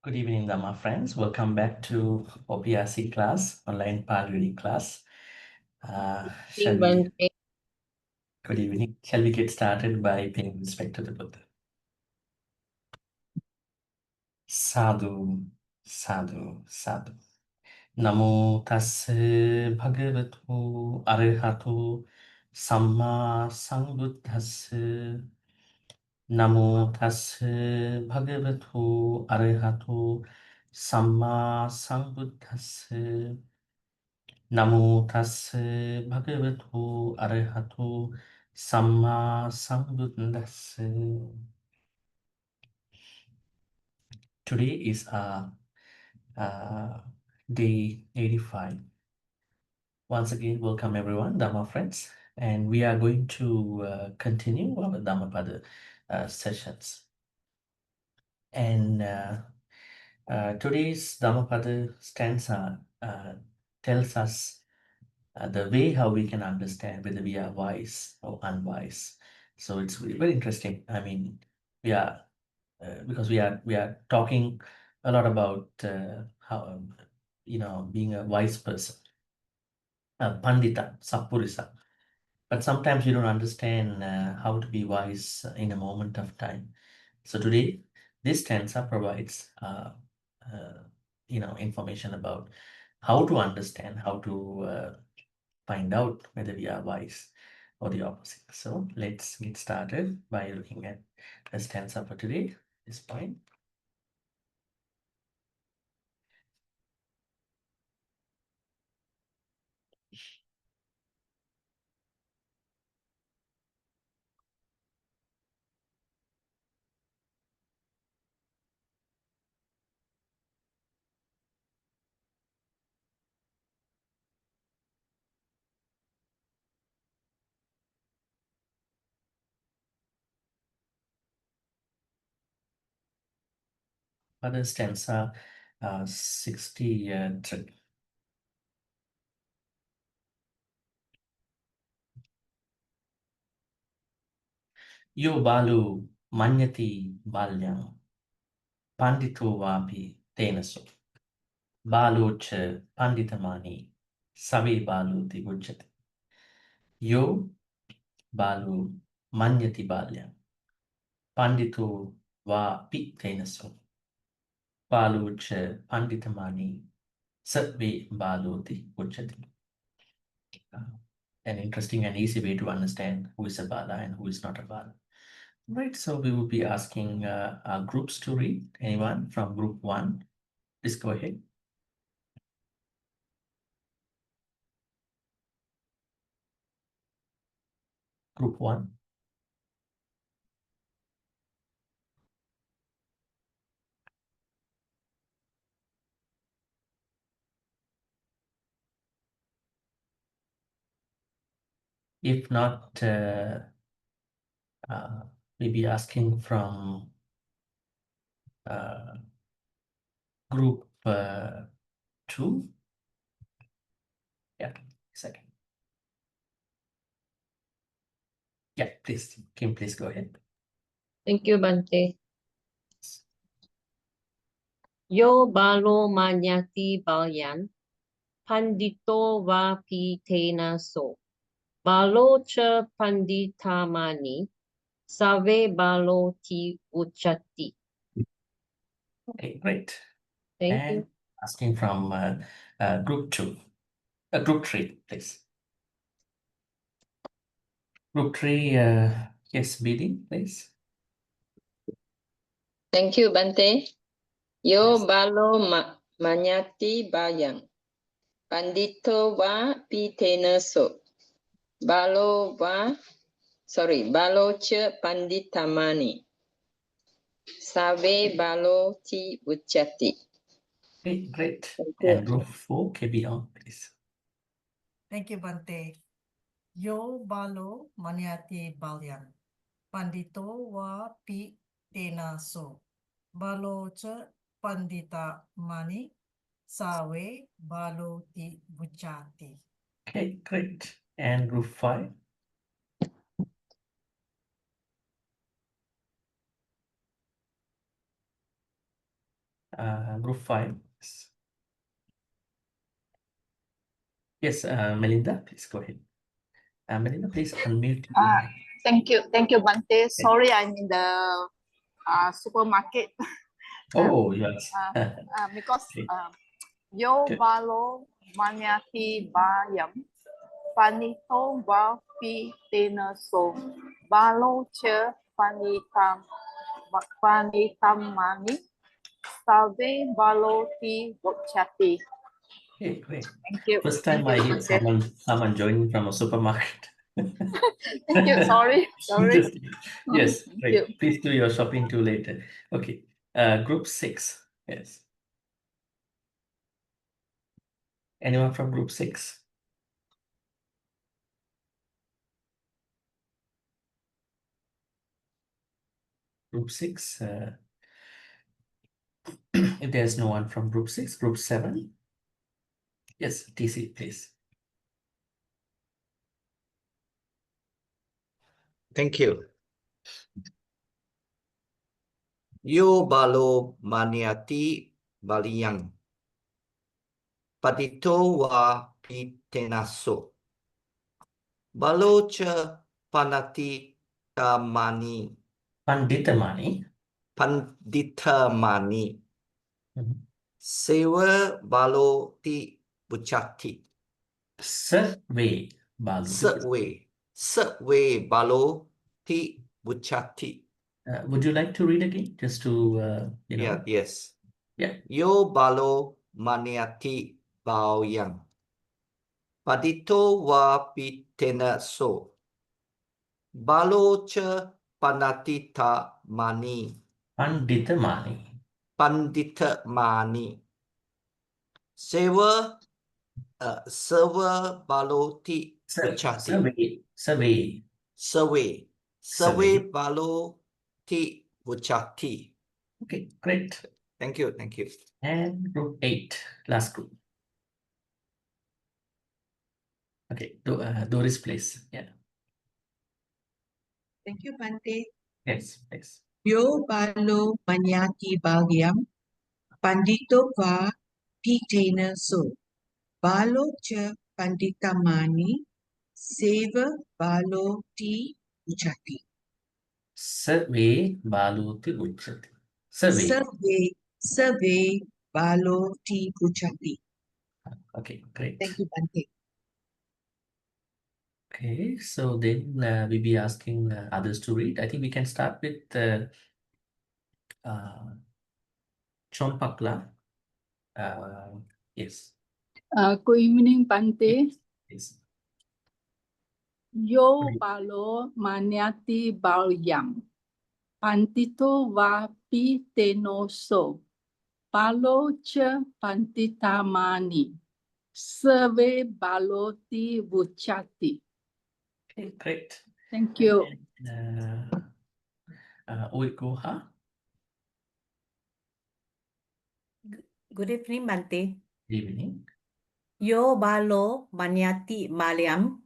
Good evening, Dhamma friends. Welcome back to OPRC class, online Pali reading class. Shall we? Bhante. Good evening. Shall we get started by paying respect to the Buddha? Sadhu, sadhu, sadhu. Namo tassa bhagavatu arahatu samma sambuddhassa. Namo tassa bhagavatu arahatu samma sambuddhassa. Namo tassa bhagavatu arahatu samma sambuddhassa. Today is day 85. Once again, welcome everyone, Dhamma friends, and we are going to continue our Dhammapada sessions. And today's Dhammapada stanza tells us the way how we can understand whether we are wise or unwise. So it's very interesting. I mean, we are because we are talking a lot about how being a wise person, pandita, sappurisa. But sometimes we don't understand how to be wise in a moment of time. So today, this stanza provides information about how to understand, how to find out whether we are wise or the opposite. So let's get started by looking at the stanza for today, this point. Other stanza 63. Yo balu manyati balyam pandito vapi tenaso balocha panditamani save baluti gujjati. Yo balu manyati balyam pandito vapi tenaso balocha panditamani save baluti gujjati. An interesting and easy way to understand who is a bala and who is not a bala. Right, so we will be asking our groups to read. Anyone from group 1? Please go ahead. Group 1. If not, maybe asking from group 2. Yeah, second. Yeah, please, Kim, please go ahead. Thank you, Bhante. Yo balo manyati balyan, pandito va pitena so. Balo cha panditamani, save balo ti uchati. Okay, great. Thank And you. asking from group 2, group 3, please. Group 3, yes, BD, please. Thank you, Bhante. Yo Yes. balo manyati bayang. Pandito va pitena so. Balo che panditamani. Save balo ti uchati. Okay, great. Thank you. And group 4, KB on, please. Thank you, Bhante. Yo balo manyati balyan. Pandito wa pi tena so. Balo cha pandita mani. Sawe balo ti buchati. Okay, great. And group 5. Group 5. Yes, Melinda, please go ahead. Melinda, please unmute. Thank you, Bhante. Sorry, I'm in the supermarket. Oh, yes. Because Okay. yo Good. balo manyati bayam panito wa pi tenaso balo che panitam mani salve balo ti wachati. Okay, great. Thank you. First time Thank I you, hear Bhante. someone joining from a supermarket. Thank you. Sorry. Interesting. Yes, Thank great. you. Please do your shopping too later. Okay. Group 6. Yes. Anyone from group 6? Group 6. If there's no one from group 6, group 7. Yes, TC, please. Thank you. Yo balo maniati baliyang. Padito wa pitenaso. Balocha panati tamani. Panditamani. Panditamani. Mhm. Sewa balo ti buchati. Survey balu. Sewe balo ti buchati. Would you like to read again, just to Yeah, yes. Yeah. Yo balo maniati baoyang. Padito wa pitenaso. Balocha panatita mani. Panditamani. Pandita mani. Sewa baloti buchati. Survey baloti buchati. Okay, great. Thank you. Thank you. And group 8, last group. Okay, Doris, please. Yeah. Thank you, Bhante. Yes, yes. Yo balo manyati bagyam, pandito va pitena so. Balo cha panditamani, seva balo ti uchati. Survey baluti uchati. Survey balo ti uchati. Okay, great. Thank you, Bhante. Okay, so then we'll be asking others to read. I think we can start with Chompakla. Yes. Good evening, Bhante. Yes. Yo balo maniati balyam. Pandito va pitenoso. Balo che panditamani. Serve baloti vuchati. Okay, great. Thank you. Uigoha. Good evening, Bhante. Good evening. Yo balo manyati balyam.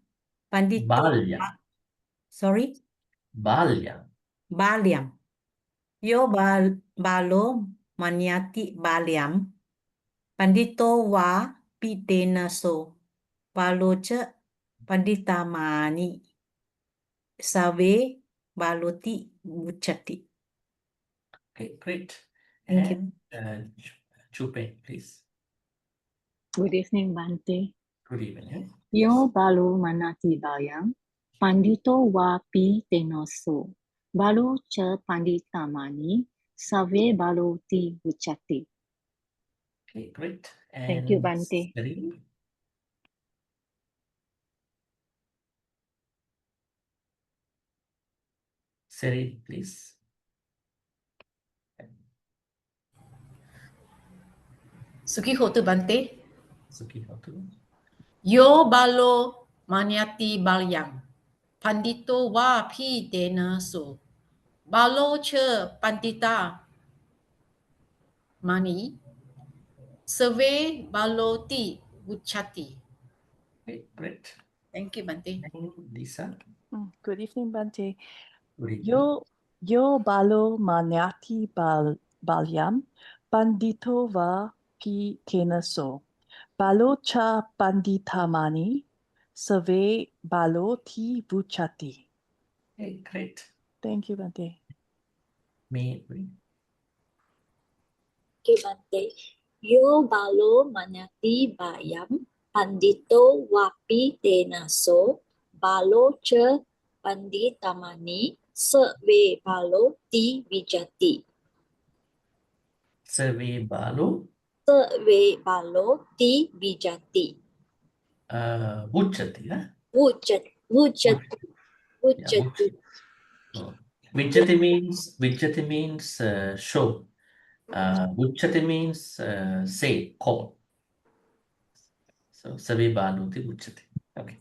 Pandito. Balyam. Sorry? Balyam. Balyam. Yo balo manyati balyam. Pandito wa pitenaso. Balocha panditamani. Save baloti buchati. Okay, great. Thank And Chupe, please. Good evening, Bhante. Good evening. Yo balu manati bayang, pandito wa pi tenoso. Balu cha panditamani, save balu ti uchati. Okay, great. And Thank you, Bhante. Seri, please. Sukihotu Bhante. Sukihotu. Yo balo manyati balyang. Pandito wa pi dena so. Balo che pandita mani. Survey balo ti buchati. Okay, great. Thank you, Bhante. And Lisa. Good evening, Bhante. Good evening. Yo balo manyati balyam. Pandito va pi tenaso. Balo cha panditamani. Save balo ti buchati. Okay, great. Thank you, Bhante. Me. Okay, Bhante. Yo balo manyati bayam. Pandito wapi tenaso. Balo cha panditamani. Save balo ti vijati. Save balo. Save balo ti vijati. Vuchati, huh? Vujati. Vujati. Yeah, Vujati. oh. Vijati means show. Vuchati means say, call. So Save Baluti Vuchati. Okay.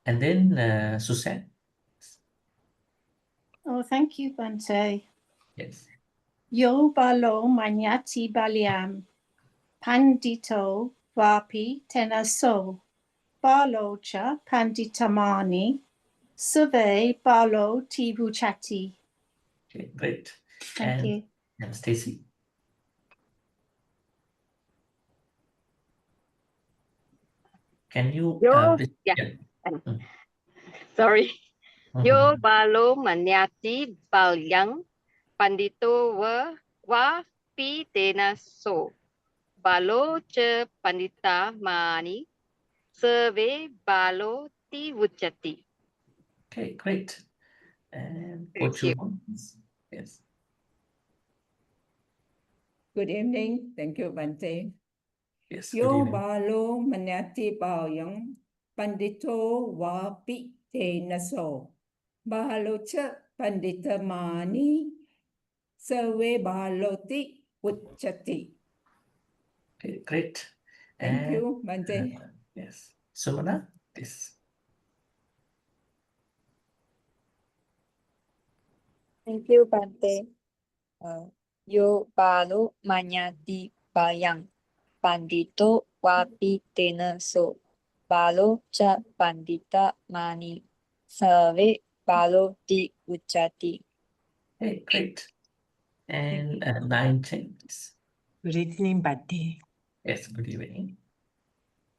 And then Susan. Oh, thank you, Bhante. Yes. Yo balo manyati baliam. Pandito vapi tenaso. Balo cha panditamani. Survey balo tibuchati. Okay, great. Thank you. And Stacy. Can you Sorry. Mhm. Yo balo manyati balyang pandito wa pi tena so. Balo che pandita mani serve balo ti vuchati. Okay, great. And Thank you. Pochumon. Yes. Good evening. Thank you, Bhante. Yes, good Yo evening. balo manyati baoyang pandito wa pi te naso. Balo cha pandita mani serve balo ti uchati. Okay, great. Thank you, Bhante. Yes. Sumana, please. Thank you, Bhante. Yo balo manyati bayang. Pandito wapi tenaso. Balo cha pandita mani. Save balo di uchati. Hey, great. And 9-10, please. Good evening, Bhante. Yes, good evening.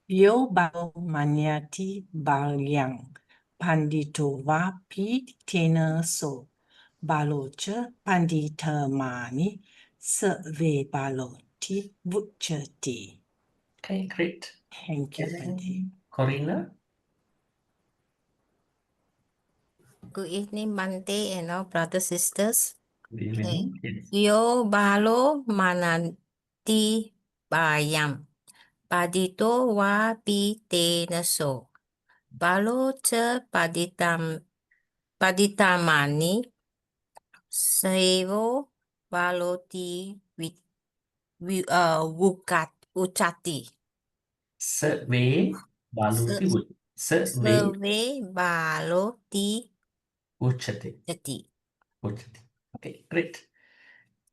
Yo balo manyati balyang. Pandito vapi tenaso. Balo cha pandita mani. Save balo ti vuchati. Okay, great. Thank you, Bhante. Corina. Good evening, Bhante and all brothers, sisters. Good evening. Yes. Yo balo mananti bayam. Padito wa pi tenaso. Balo che paditamani. Sevo baloti uchati. Save Baluti Vuchati. Save baloti Uchati. Uchati. Okay, great.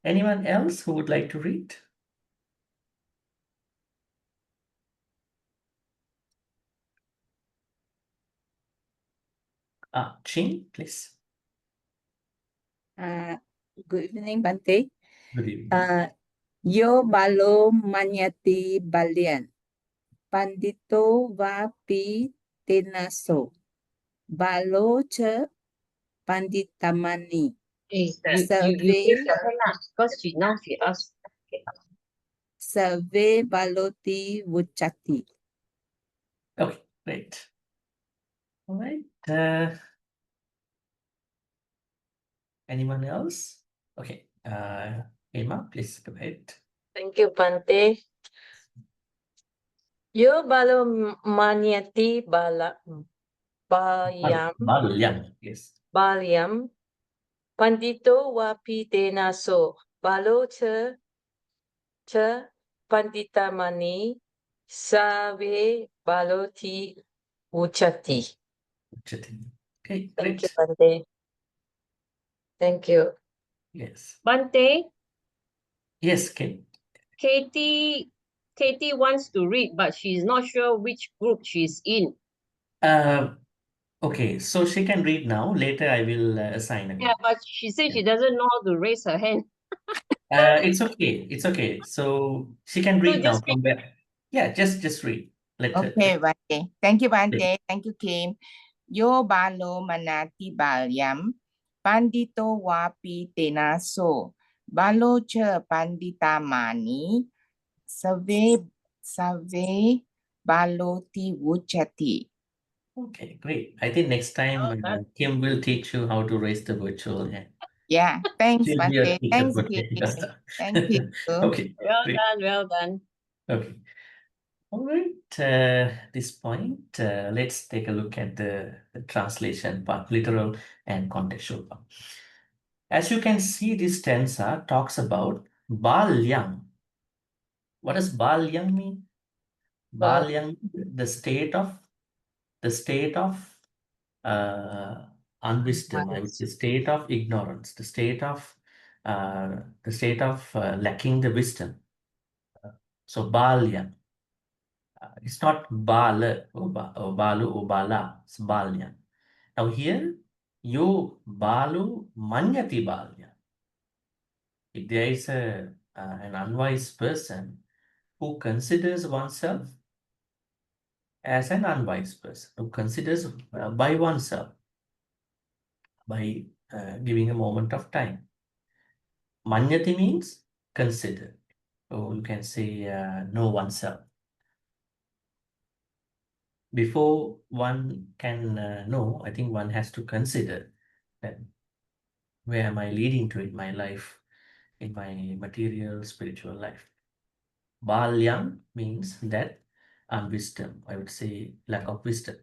Anyone else who would like to read? Chin, please. Good evening, Bhante. Good evening. Yo balo manyati balian. Pandito va pi tenaso. Balo che panditamani. You Survey raise your hand up because she asked. Survey baloti vuchati. Okay, great. All right. Anyone else? Okay. Emma, please go ahead. Thank you, Bhante. Yo balo manyati bayam. Balulyam, yes. Balyam. Pandito wapi tenaso. Balo che panditamani. Save baloti uchati. Uchati. Okay, Thank you, great. Bhante. Thank you. Yes. Bhante, Yes, Kim. Katie wants to read, but she's not sure which group she's in. Okay, so she can read now. Later, I will assign a Yeah, group. but she said she doesn't know how to raise her hand. It's okay. It's okay. So she can So read now just read. from where. Yeah, just read. Let her. Okay, Bante. Thank you, Please. Bante. Thank you, Kim. Yo balo manati balyam. Pandito wapi tenaso. Balo che pandita mani. Save balo ti wuchati. Okay, great. I think next time Kim will teach you how to raise the virtual hand. Yeah, thanks, She'll be your Bante. teacher Thanks, for Kim. me. Thank you. Okay, Well great. done, well done. Okay. All right. This point, let's take a look at the translation part, literal and contextual part. As you can see, this stanza talks about Balyam. What does Balyam mean? Balyam, the state of unwisdom, I would say, state of ignorance, the state of lacking the wisdom. So Balyam. It's not Bala or Balu or Bala. It's Balyam. Now here, yo Balu Manyati Balyam. If there is an unwise person who considers oneself as an unwise person, who considers by oneself, by giving a moment of time. Manyati means consider. So you can say know oneself. Before one can know, I think one has to consider that where am I leading to in my life, in my material, spiritual life. Balyam means that unwisdom, I would say lack of wisdom.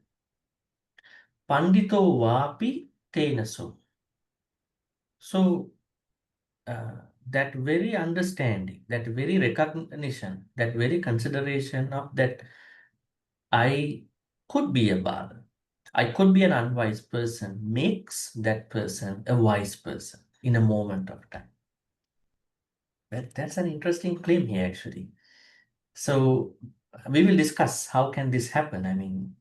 Pandito vapi tenaso. So that very understanding, that very recognition, that very consideration of that I could be a Bala, I could be an unwise person, makes that person a wise person in a moment of time. That's an interesting claim here, actually. So we will discuss how can this happen. I mean,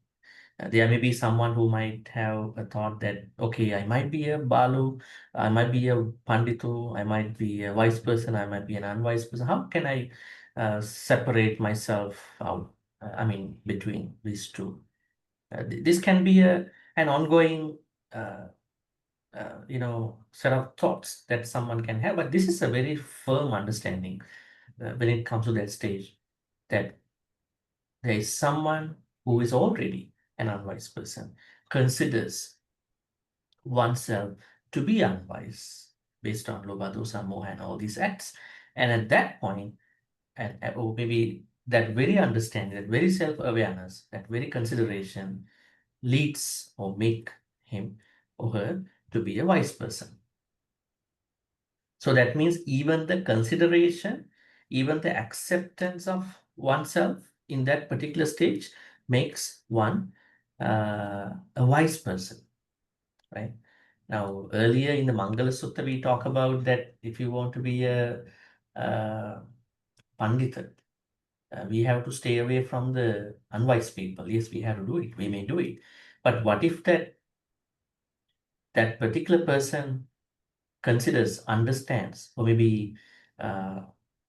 there may be someone who might have a thought that, okay, I might be a Balu, I might be a Panditu, I might be a wise person, I might be an unwise person. How can I separate myself out? I mean, between these two. This can be an ongoing, set of thoughts that someone can have, but this is a very firm understanding when it comes to that stage, that there is someone who is already an unwise person, considers oneself to be unwise based on Lobha, Dosa, Moha, and all these acts. And at that point, or maybe that very understanding, that very self-awareness, that very consideration leads or make him or her to be a wise person. So that means even the consideration, even the acceptance of oneself in that particular stage makes one a wise person, right? Now, earlier in the Mangala Sutta, we talk about that if you want to be a Pandita, we have to stay away from the unwise people. Yes, we have to do it. We may do it. But what if that particular person considers, understands, or maybe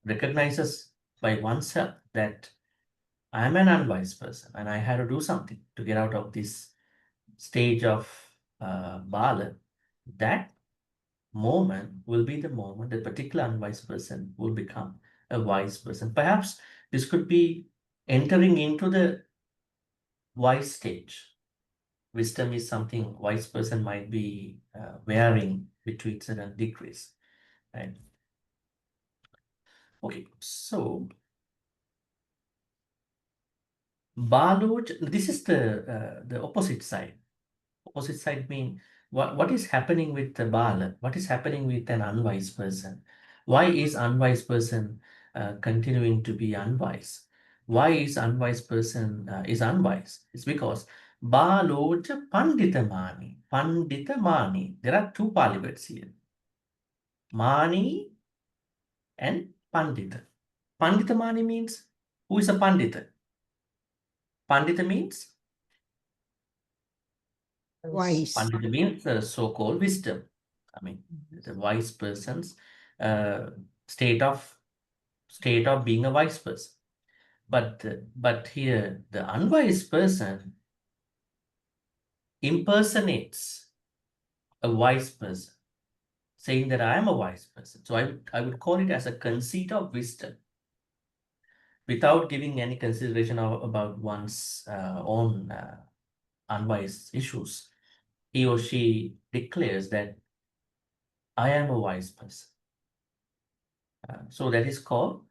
recognizes by oneself that I'm an unwise person and I have to do something to get out of this stage of Bala, that moment will be the moment that particular unwise person will become a wise person. Perhaps this could be entering into the wise stage. Wisdom is something wise person might be wearing between certain degrees, right? Okay, so Baloj, this is the opposite side. Opposite side mean what is happening with the Bala? What is happening with an unwise person? Why is unwise person continuing to be unwise? Why is unwise person is unwise? It's because Baloja Panditamani. Panditamani. There are two Pali words here. Mani and Pandita. Panditamani means who is a Pandita? Pandita means? Wise. Pandita means so-called wisdom. I mean, the wise persons. state of being a wise person. But here the unwise person impersonates a wise person, saying that I am a wise person. So I would call it as a conceit of wisdom, without giving any consideration about one's own unwise issues. He or she declares that I am a wise person. So that is called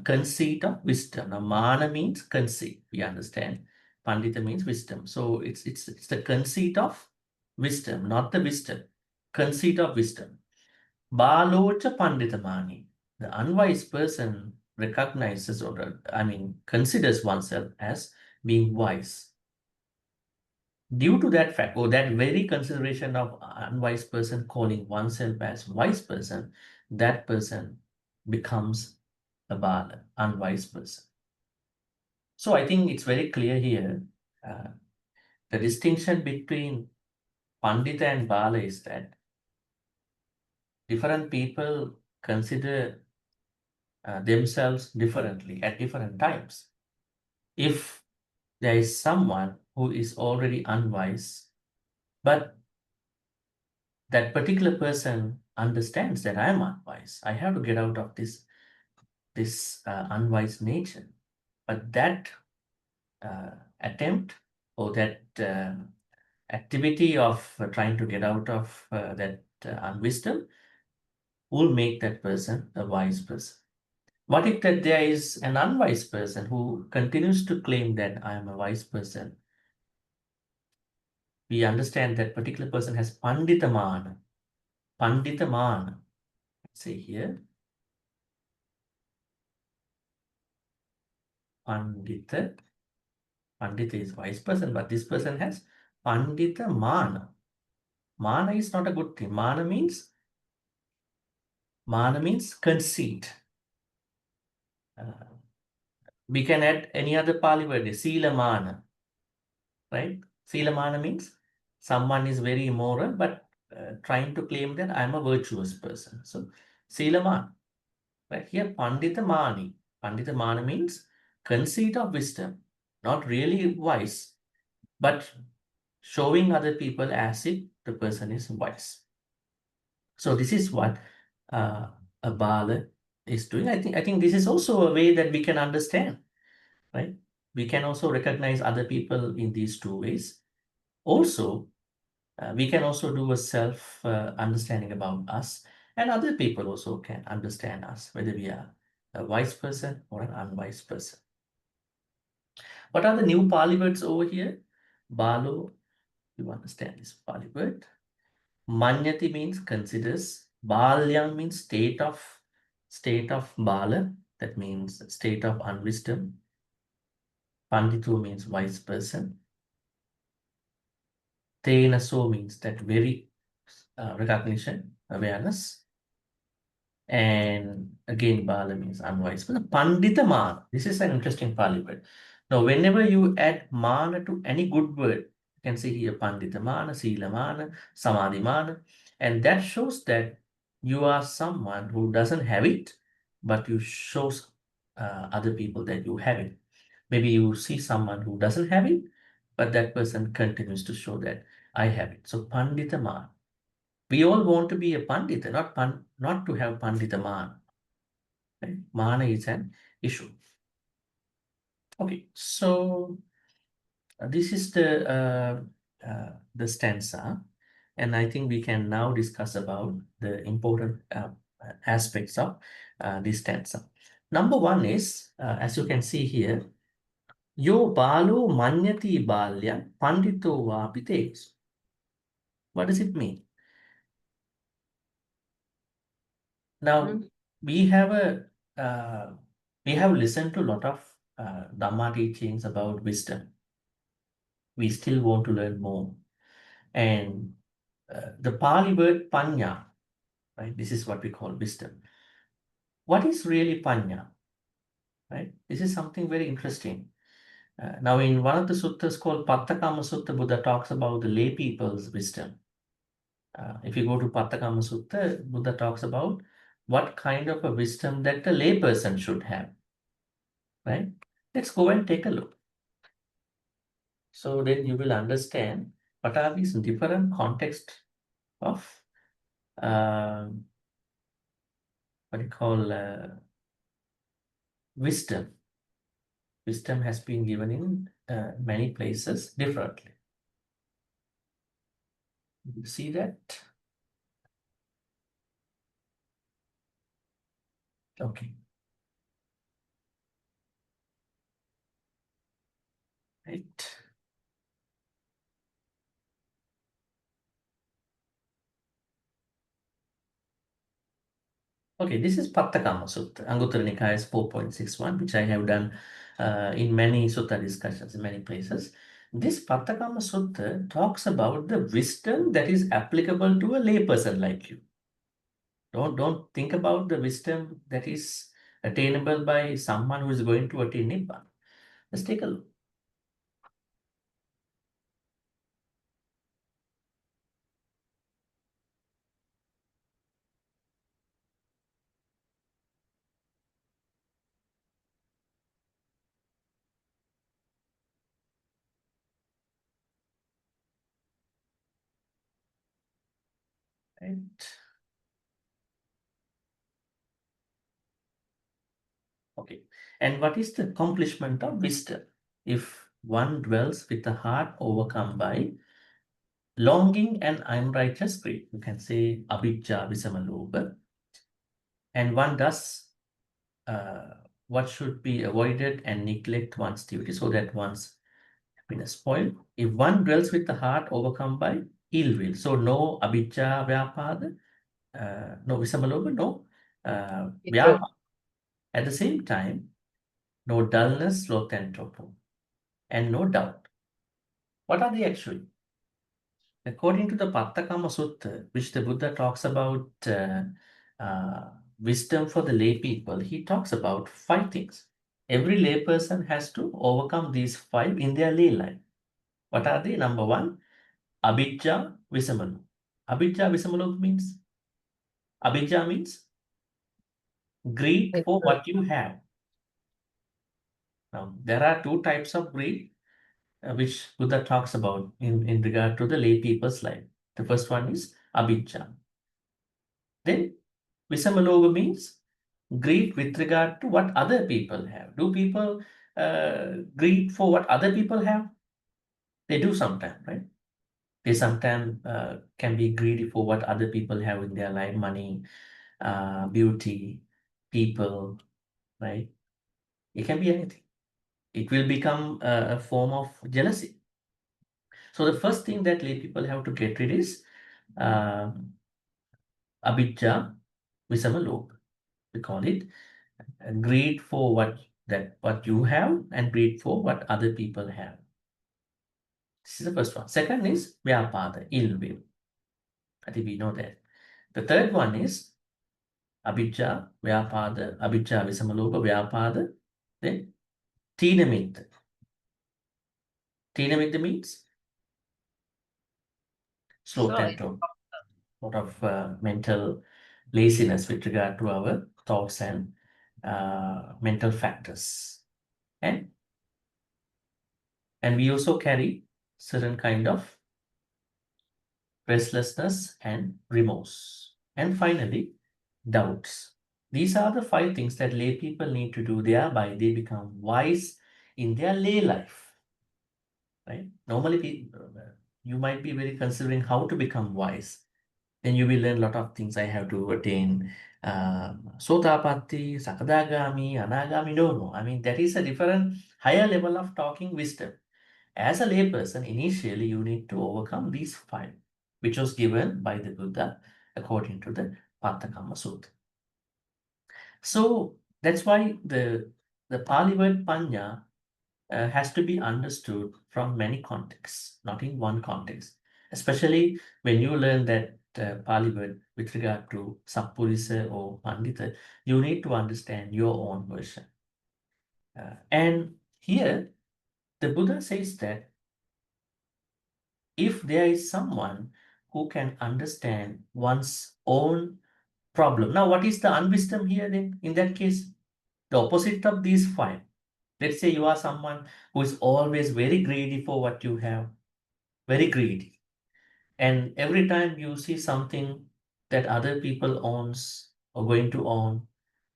conceit of wisdom. Now, mana means conceit, we understand. Pandita means wisdom. So it's the conceit of wisdom, not the wisdom. Conceit of wisdom. Balocha panditamani. The unwise person recognizes considers oneself as being wise. Due to that fact, or that very consideration of unwise person calling oneself as wise person, that person becomes a bala, unwise person. So I think it's very clear here, the distinction between Pandita and Bala is that different people consider themselves differently at different times. If there is someone who is already unwise, but that particular person understands that I am unwise, I have to get out of this unwise nature. But that attempt or that activity of trying to get out of that unwisdom will make that person a wise person. What if that there is an unwise person who continues to claim that I am a wise person? We understand that particular person has panditamana. Panditamana. Say here. Pandita. Pandita is wise person, but this person has pandita mana. Mana is not a good thing. Mana means conceit. We can add any other Pali word, sila mana. Right? Sila mana means someone is very immoral, but trying to claim that I'm a virtuous person. So sila mana. Right? Here pandita mani. Pandita mana means conceit of wisdom. Not really wise, but showing other people as if the person is wise. So this is what a bala is doing. I think this is also a way that we can understand, right? We can also recognize other people in these two ways. Also, we can also do a self understanding about us, and other people also can understand us, whether we are a wise person or an unwise person. What are the new Pali words over here? Balo, you understand this Pali word. Manyati means considers. Balyam means state of bala, that means state of unwisdom. Panditu means wise person. Tenaso means that very recognition, awareness. And again, bala means unwise. But pandita mana, this is an interesting Pali word. Now, whenever you add mana to any good word, you can see here pandita mana, sila mana, samadhi mana, and that shows that you are someone who doesn't have it, but you show other people that you have it. Maybe you see someone who doesn't have it, but that person continues to show that I have it. So pandita mana. We all want to be a pandita, not to have pandita mana. Right? Mana is an issue. Okay, so this is the stanza, and I think we can now discuss about the important aspects of this stanza. Number one is, as you can see here, yo balo manyati balya pandito vapitesu. What does it mean? Now, we have listened to a lot of Dhamma teachings about wisdom. We still want to learn more. And the Pali word panya, right? This is what we call wisdom. What is really panya? Right? This is something very interesting. Now, in one of the suttas called Pattakama Sutta, Buddha talks about the lay people's wisdom. If you go to Pattakama Sutta, Buddha talks about what kind of a wisdom that the layperson should have, right? Let's go and take a look. So then you will understand what are these different contexts of what you call wisdom. Wisdom has been given in many places differently. You see that? Okay. Right. Okay, this is Pattakama Sutta, Anguttara Nikaya's 4.61, which I have done in many sutta discussions in many places. This Pattakama Sutta talks about the wisdom that is applicable to a layperson like you. Don't think about the wisdom that is attainable by someone who is going to attain Nibbana. Let's take a look. Right. Okay. And what is the accomplishment of wisdom? If one dwells with a heart overcome by longing and unrighteous greed, you can say abhijja visamalobha, and one does what should be avoided and neglect one's duty so that one's happiness spoiled. If one dwells with the heart overcome by ill will, so no abhijja vyapada, no visamalobha, no vyapada. At the same time, no dullness, sloth and torpor, and no doubt. What are they actually? According to the Pattakama Sutta, which the Buddha talks about wisdom for the lay people, he talks about 5 things. Every lay person has to overcome these 5 in their lay life. What are they? Number 1, abhijja visamalo. Abhijja visamalo means greed for what you have. Now, there are 2 types of greed which Buddha talks about in regard to the lay people's life. The first one is abhijja. Then visamaloga means greed with regard to what other people have. Do people greed for what other people have? They do sometimes, right? They sometimes can be greedy for what other people have in their life, money, beauty, people, right? It can be anything. It will become a form of jealousy. So the first thing that lay people have to get rid is abhijja visamaloga. We call it greed for what you have and greed for what other people have. This is the first one. Second is vyapada, ill will. I think we know that. The third one is abhijja, vyapada, abhijja, visamaloka, vyapada. Then tinamitta. Tinamitta means sloth and torpor. Lot of mental laziness with regard to our thoughts and mental factors. And we also carry certain kind of restlessness and remorse. And finally, doubts. These are the 5 things that lay people need to do. Thereby, they become wise in their lay life. Right? Normally, you might be very considering how to become wise. Then you will learn a lot of things. I have to attain Sotapatti, Sakadagami, Anagami. No. I mean, that is a different, higher level of talking wisdom. As a layperson, initially you need to overcome these 5, which was given by the Buddha according to the Pattakama Sutta. So that's why the Pali word panya has to be understood from many contexts, not in one context. Especially when you learn that Pali word with regard to Sappurisa or Pandita, you need to understand your own version. And here, the Buddha says that if there is someone who can understand one's own problem. Now, what is the unwisdom here then? In that case, the opposite of these five. Let's say you are someone who is always very greedy for what you have, very greedy. And every time you see something that other people owns or going to own,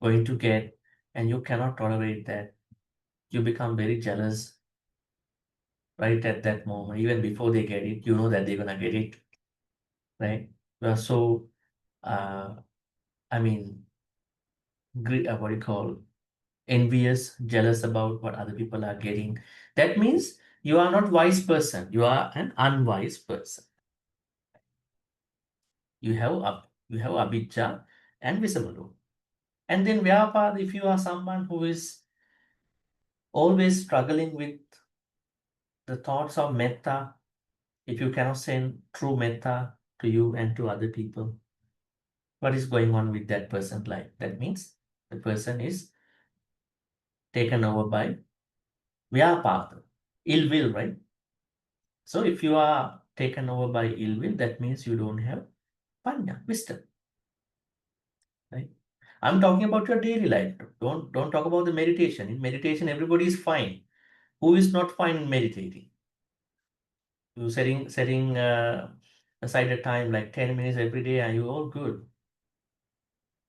going to get, and you cannot tolerate that, you become very jealous right at that moment. Even before they get it, you know that they're gonna get it, right? You are so, I mean, what do you call, envious, jealous about what other people are getting. That means you are not wise person. You are an unwise person. You have abhijja and visamadu. And then vyapad, if you are someone who is always struggling with the thoughts of metta, if you cannot send true metta to you and to other people, what is going on with that person's life? That means the person is taken over by vyapada, ill will, right? So if you are taken over by ill will, that means you don't have panya, wisdom, right? I'm talking about your daily life. Don't talk about the meditation. In meditation, everybody is fine. Who is not fine in meditating? You setting aside a time like 10 minutes every day, and you all good.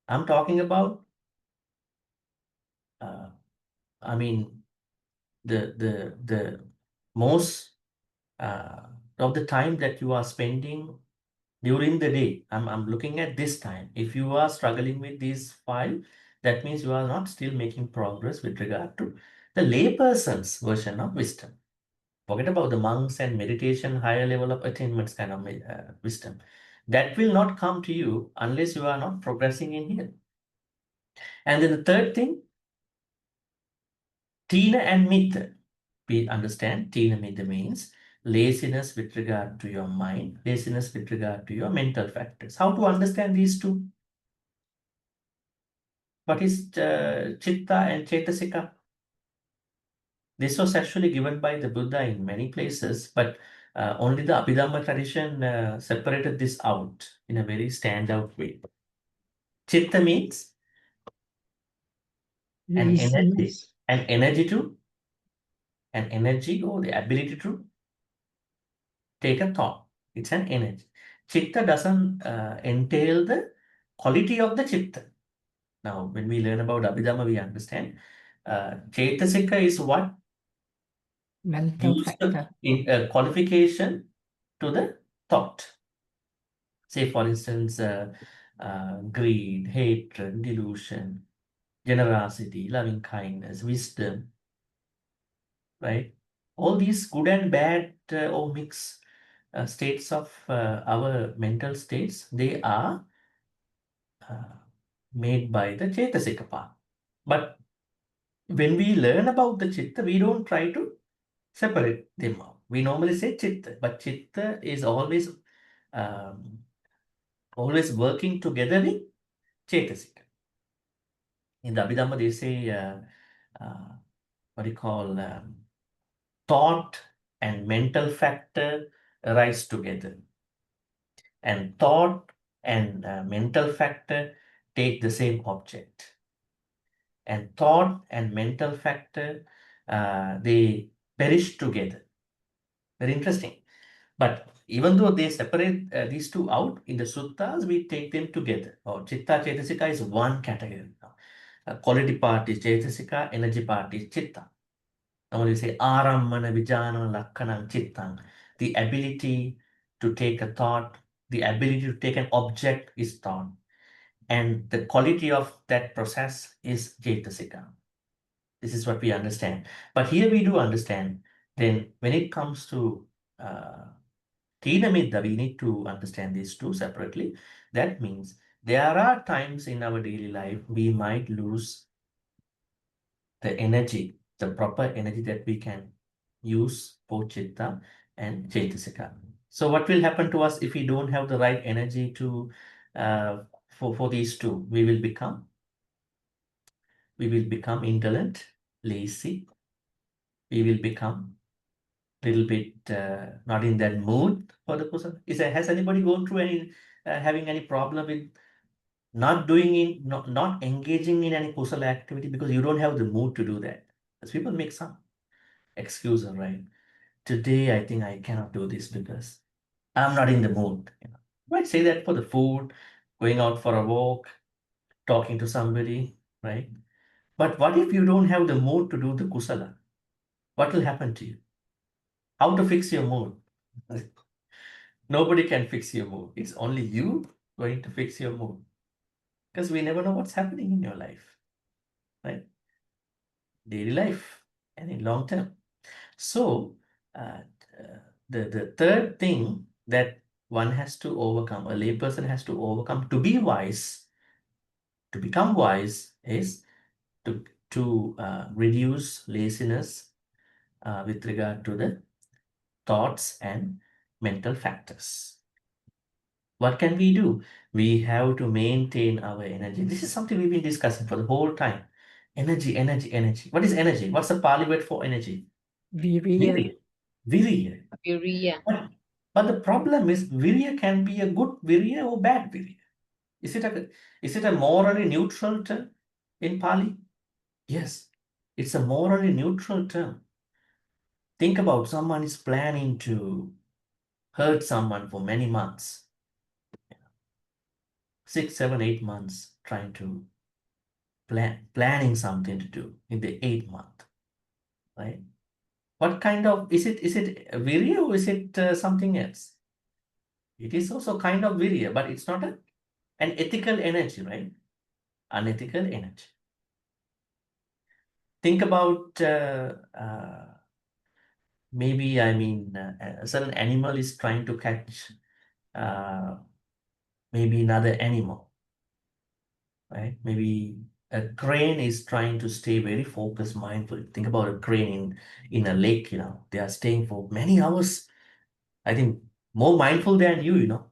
I'm talking about, I mean, the most of the time that you are spending during the day. I'm looking at this time. If you are struggling with these five, that means you are not still making progress with regard to the layperson's version of wisdom. Forget about the monks and meditation, higher level of attainments kind of wisdom. That will not come to you unless you are not progressing in here. And then the third thing, tina and mitha. We understand tina mitha means laziness with regard to your mind, laziness with regard to your mental factors. How to understand these two? What is chitta and chetasika? This was actually given by the Buddha in many places, but only the Abhidhamma tradition separated this out in a very standout way. Chitta means an energy or the ability to take a thought. It's an energy. Chitta doesn't entail the quality of the chitta. Now, when we learn about Abhidhamma, we understand Chetasika is what gives the qualification to the thought. Say, for instance, greed, hatred, delusion, generosity, loving kindness, wisdom, right? All these good and bad or mixed states of our mental states, they are made by the Chetasika path. But when we learn about the Chitta, we don't try to separate them out. We normally say Chitta, but Chitta is always working together with Chetasika. In the Abhidhamma, they say, what do you call, thought and mental factor arise together. And thought and mental factor take the same object. And thought and mental factor, they perish together. Very interesting. But even though they separate these two out, in the suttas, we take them together. Or chitta, chetasika is one category. Quality part is chetasika, energy part is chitta. Now you say arammana vijnana lakkanam chittam. The ability to take a thought, the ability to take an object is thought. And the quality of that process is chetasika. This is what we understand. But here we do understand, then when it comes to Tina Midda, we need to understand these two separately. That means there are times in our daily life we might lose the energy, the proper energy that we can use for Chitta and Chetasika. So what will happen to us if we don't have the right energy to for these two? We will become indolent, lazy. We will become little bit not in that mood for the person. Has anybody gone through any having any problem with not doing in, not engaging in any kusala activity because you don't have the mood to do that. Because people make some excuse, right? Today, I think I cannot do this because I'm not in the mood. You might say that for the food, going out for a walk, talking to somebody, right? But what if you don't have the mood to do the kusala? What will happen to you? How to fix your mood? Nobody can fix your mood. It's only you going to fix your mood. Because we never know what's happening in your life, right? Daily life and in long term. So the third thing that one has to overcome, a layperson has to overcome to be wise, to become wise, is to reduce laziness with regard to the thoughts and mental factors. What can we do? We have to maintain our energy. This is something we've been discussing for the whole time. Energy, energy, energy. What is energy? What's the Pali word for energy? Virya. Virya. Virya. But the problem is virya can be a good virya or bad virya. Is it a morally neutral term in Pali? Yes, it's a morally neutral term. Think about someone is planning to hurt someone for many months. 6, 7, 8 months trying to planning something to do in the 8th month, right? What kind of, is it virya or is it something else? It is also kind of virya, but it's not an ethical energy, right? Unethical energy. Think about maybe, a certain animal is trying to catch maybe another animal, right? Maybe a crane is trying to stay very focused, mindful. Think about a crane in a lake, they are staying for many hours. I think more mindful than you,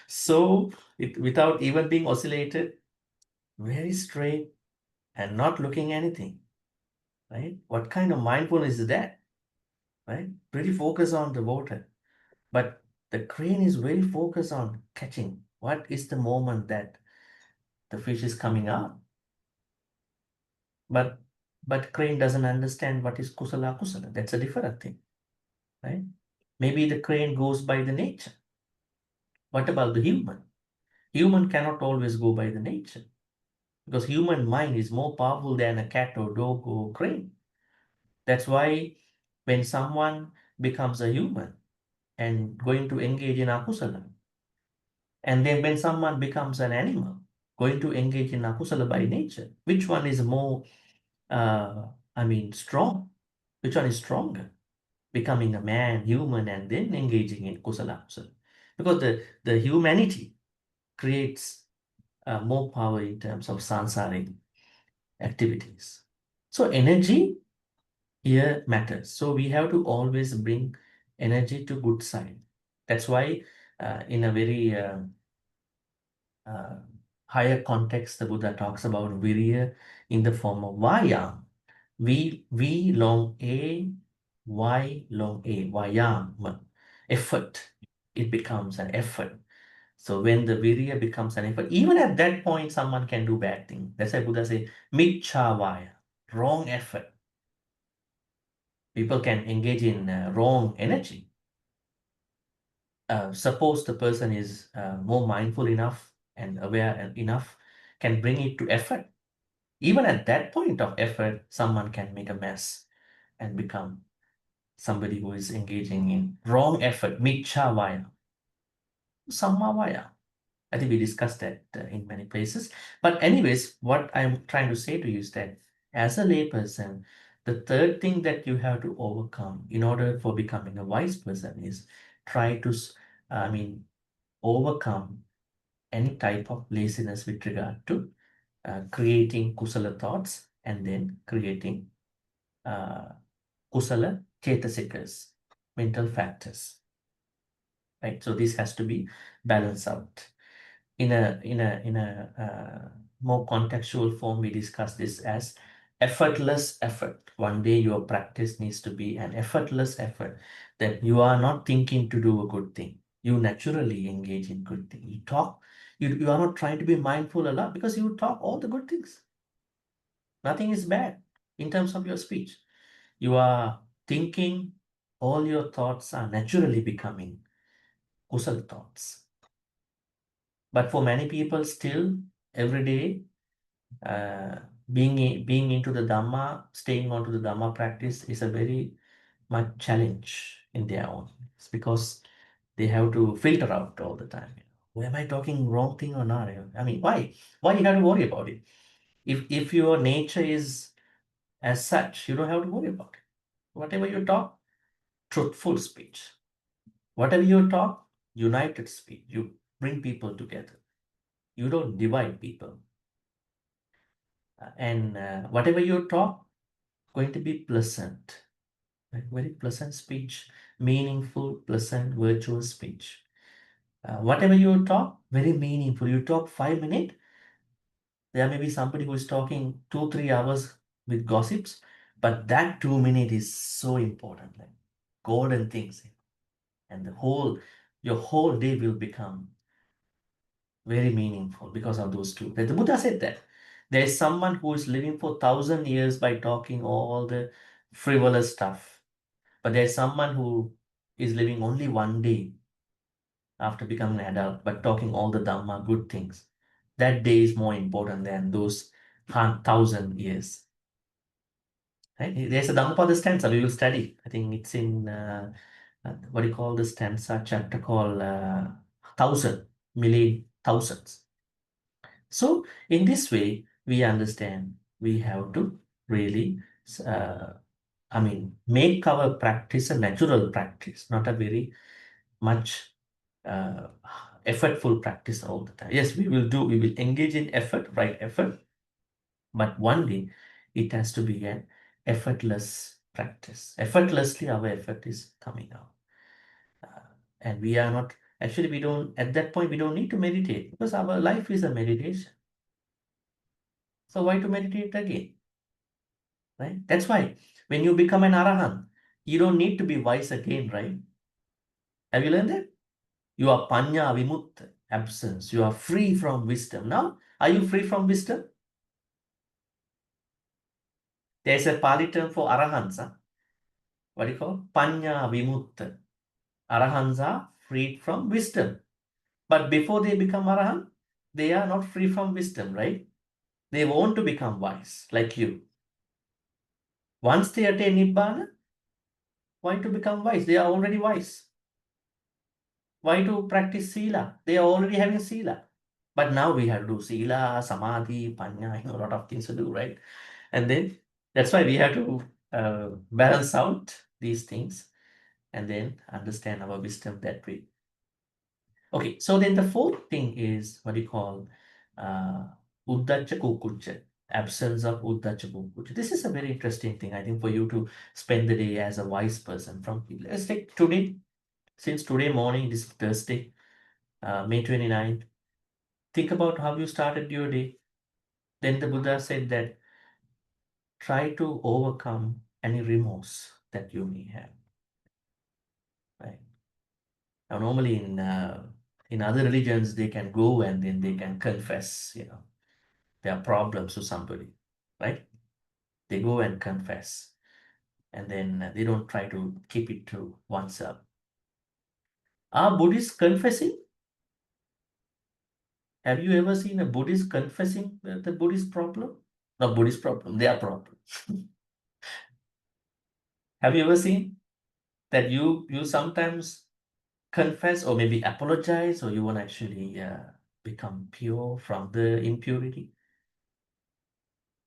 So without even being oscillated, very straight and not looking anything, right? What kind of mindfulness is that, right? Pretty focused on the water. But the crane is very focused on catching. What is the moment that the fish is coming out? But crane doesn't understand what is kusala kusala. That's a different thing, right? Maybe the crane goes by the nature. What about the human? Human cannot always go by the nature because human mind is more powerful than a cat or dog or crane. That's why when someone becomes a human and going to engage in akusala, and then when someone becomes an animal, going to engage in akusala by nature, which one is more, strong? Which one is stronger? Becoming a man, human, and then engaging in kusala kusala. Because the humanity creates more power in terms of sansaric activities. So energy here matters. So we have to always bring energy to good side. That's why in a very higher context, the Buddha talks about virya in the form of vayam. V long A, Y long A, vayam, effort. It becomes an effort. So when the virya becomes an effort, even at that point, someone can do bad thing. That's why Buddha say, miccha vaya, wrong effort. People can engage in wrong energy. Suppose the person is more mindful enough and aware enough, can bring it to effort. Even at that point of effort, someone can make a mess and become somebody who is engaging in wrong effort, miccha vaya, samma vaya. I think we discussed that in many places. But anyways, what I'm trying to say to you is that as a layperson, the third thing that you have to overcome in order for becoming a wise person is try to, overcome any type of laziness with regard to creating kusala thoughts and then creating kusala chetasikas, mental factors. Right? So this has to be balanced out. In a more contextual form, we discuss this as effortless effort. One day your practice needs to be an effortless effort, that you are not thinking to do a good thing. You naturally engage in good thing. You talk, You are not trying to be mindful a lot because you talk all the good things. Nothing is bad in terms of your speech. You are thinking, all your thoughts are naturally becoming kusal thoughts. But for many people, still every day, being into the Dhamma, staying onto the Dhamma practice is a very much challenge in their own. It's because they have to filter out all the time. Am I talking wrong thing or not? I mean, why? Why you have to worry about it? If your nature is as such, you don't have to worry about it. Whatever you talk, truthful speech. Whatever you talk, united speech. You bring people together. You don't divide people. And whatever you talk, going to be pleasant. Right? Very pleasant speech, meaningful, pleasant, virtuous speech. Whatever you talk, very meaningful. You talk 5 minutes, there may be somebody who is talking 2-3 hours with gossips, but that 2 minutes is so important, like golden things. And your whole day will become very meaningful because of those two. The Buddha said that. There is someone who is living for 1,000 years by talking all the frivolous stuff. But there's someone who is living only 1 day after becoming an adult, but talking all the Dhamma, good things. That day is more important than those 1,000 years. Right? There's a Dhammapada stanza we will study. I think it's in, what do you call the stanza chapter called 1,000, million, thousands. So in this way, we understand we have to really, make our practice a natural practice, not a very much effortful practice all the time. Yes, we will engage in effort, right effort, but one day it has to be an effortless practice. Effortlessly, our effort is coming out. And we are not, actually, at that point, we don't need to meditate because our life is a meditation. So why to meditate again? Right? That's why when you become an arahant, you don't need to be wise again, right? Have you learned that? You are panya vimutta, absence. You are free from wisdom. Now, are you free from wisdom? There's a Pali term for arahants. What do you call? Panya vimutta. Arahants are freed from wisdom. But before they become arahant, they are not free from wisdom, right? They want to become wise, like you. Once they attain Nibbana, why to become wise? They are already wise. Why to practice Sila? They are already having Sila. But now we have to do Sila, Samadhi, Panya, a lot of things to do, right? And then that's why we have to balance out these things and then understand our wisdom that way. Okay, so then the fourth thing is what we call Uddacha Kukucha, absence of Uddacha Kukucha. This is a very interesting thing, I think, for you to spend the day as a wise person. Let's take today, since today morning, this Thursday, May 29th, think about how you started your day. Then the Buddha said that try to overcome any remorse that you may have. Right? Now, normally in other religions, they can go and then they can confess, their problems to somebody, right? They go and confess, and then they don't try to keep it to oneself. Are Buddhists confessing? Have you ever seen a Buddhist confessing the Buddhist problem? Not Buddhist problem, their problem. Have you ever seen that you sometimes confess or maybe apologize, or you want to actually become pure from the impurity?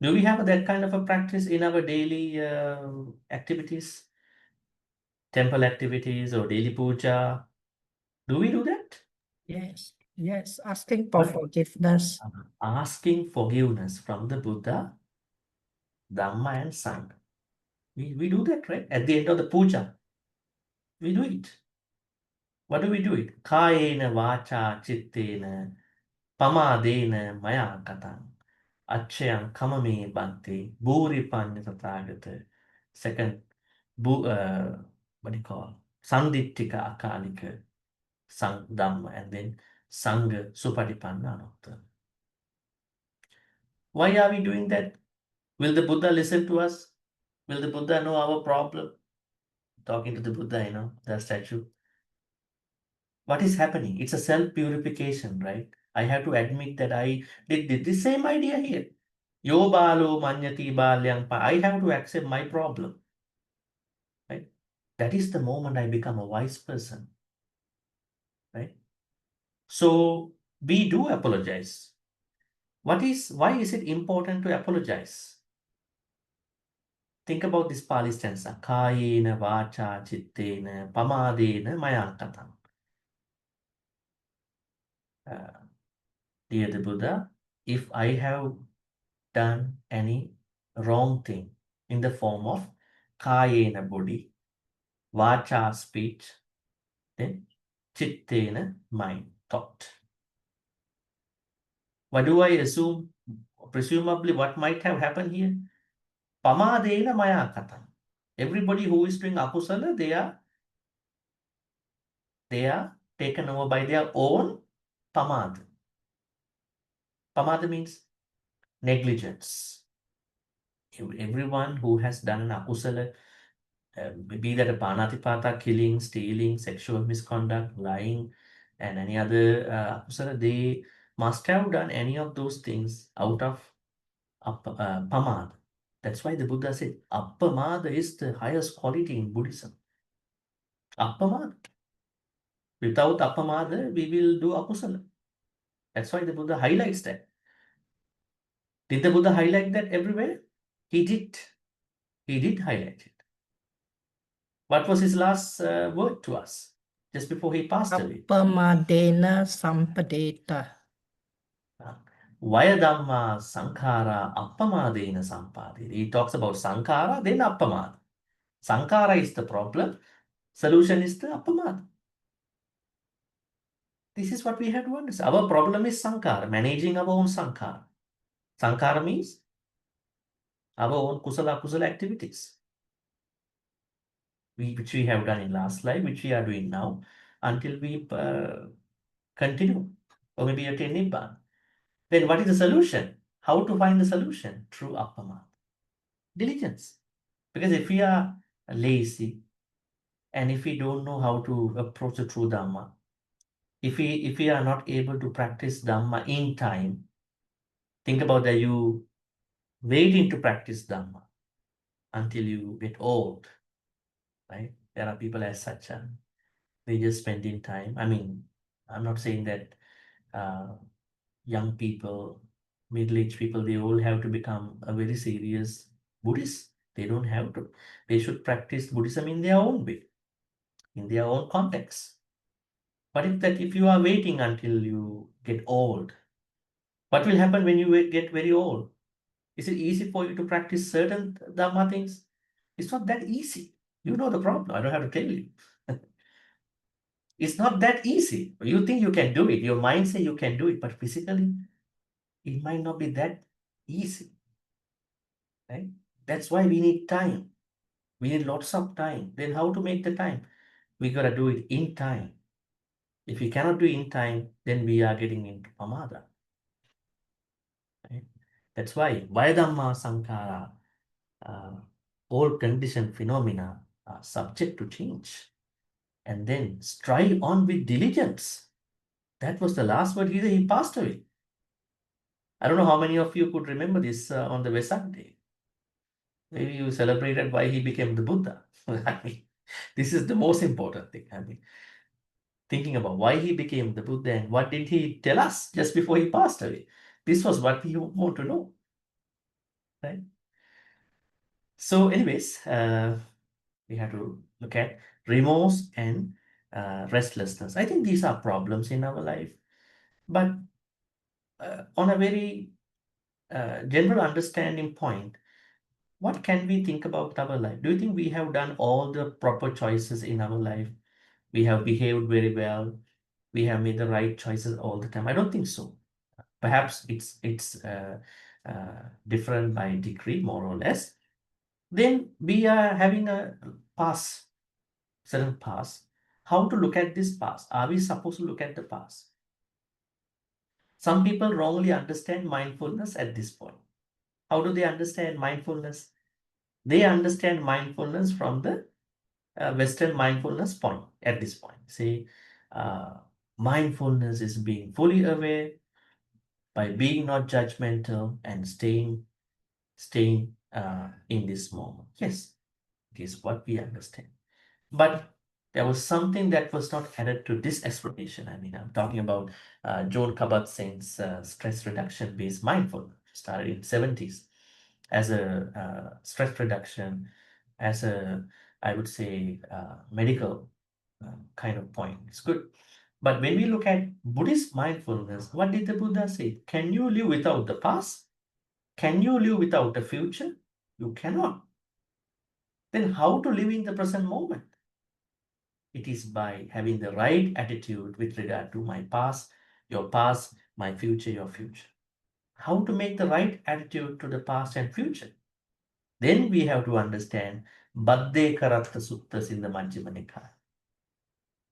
Do we have that kind of a practice in our daily activities, temple activities or daily puja? Do we do that? Yes, asking for forgiveness. Asking forgiveness from the Buddha, Dhamma and Sangha. We do that, right? At the end of the puja, we do it. What do we do it? Kayena vacha chittena pamadena maya katang achayam kamame bhante bhuri panya tathagata. Second, what do you call? Sandittika akalika sang Dhamma, and then Sangha Supatipanna Anutta. Why are we doing that? Will the Buddha listen to us? Will the Buddha know our problem? Talking to the Buddha, the statue. What is happening? It's a self-purification, right? I have to admit that I did the same idea here. Yo balo manyati balyang pa. I have to accept my problem. Right? That is the moment I become a wise person. Right? So we do apologize. Why is it important to apologize? Think about this Pali stanza. Kayena vacha chittena pamadena mayankatam. Dear the Buddha, if I have done any wrong thing in the form of kayena body, vacha speech, then chittena mind, thought. What do I assume? Presumably, what might have happened here? Pamadena maya katam. Everybody who is doing akusala, they are taken over by their own pamad. Pamad means negligence. Everyone who has done an akusala, be that a panatipata, killing, stealing, sexual misconduct, lying, and any other akusala, they must have done any of those things out of pamad. That's why the Buddha said appamada is the highest quality in Buddhism. Appamada. Without appamada, we will do akusala. That's why the Buddha highlights that. Did the Buddha highlight that everywhere? He did. He did highlight it. What was his last word to us just before he passed away? Appamadena sampadeta. Vaya Dhamma Sankhara Appamadena Sampadeta. He talks about Sankhara, then Appamada. Sankhara is the problem. Solution is the Appamada. This is what we have to understand. Our problem is Sankhara, managing our own Sankhara. Sankhara means our own kusala activities. Which we have done in last life, which we are doing now, until we continue, or maybe attain Nibbana. Then what is the solution? How to find the solution? Through appamada. Diligence. Because if we are lazy, and if we don't know how to approach the true Dhamma, if we are not able to practice Dhamma in time, think about that you waiting to practice Dhamma until you get old, right? There are people as such, they just spending time. I mean, I'm not saying that young people, middle-aged people, they all have to become a very serious Buddhist. They don't have to. They should practice Buddhism in their own way, in their own context. But if you are waiting until you get old, what will happen when you get very old? Is it easy for you to practice certain Dhamma things? It's not that easy. You know the problem. I don't have to tell you. It's not that easy. You think you can do it. Your mind says you can do it, but physically, it might not be that easy. Right? That's why we need time. We need lots of time. Then how to make the time? We gotta do it in time. If we cannot do it in time, then we are getting into pamada. Right? That's why Vaidhamma Sankara, all conditioned phenomena are subject to change. And then strive on with diligence. That was the last word he passed away. I don't know how many of you could remember this on the Vesak day. Maybe you celebrated why he became the Buddha. I mean, this is the most important thing. I mean, thinking about why he became the Buddha and what did he tell us just before he passed away. This was what we want to know. Right? So anyways, we have to look at remorse and restlessness. I think these are problems in our life. But on a very general understanding point, what can we think about our life? Do you think we have done all the proper choices in our life? We have behaved very well. We have made the right choices all the time. I don't think so. Perhaps it's different by degree, more or less. Then we are having a past, certain past. How to look at this past? Are we supposed to look at the past? Some people wrongly understand mindfulness at this point. How do they understand mindfulness? They understand mindfulness from the Western mindfulness point at this point. Say, mindfulness is being fully aware by being not judgmental and staying in this moment. Yes, it is what we understand. But there was something that was not added to this explanation. I mean, I'm talking about Joan Kabat-Zinn's stress reduction based mindfulness, started in 70s as a stress reduction, as a, I would say, medical kind of point. It's good. But when we look at Buddhist mindfulness, what did the Buddha say? Can you live without the past? Can you live without the future? You cannot. Then how to live in the present moment? It is by having the right attitude with regard to my past, my future, your future. How to make the right attitude to the past and future? Then we have to understand Bhante Karatta Suttas in the Majjhima Nikaya.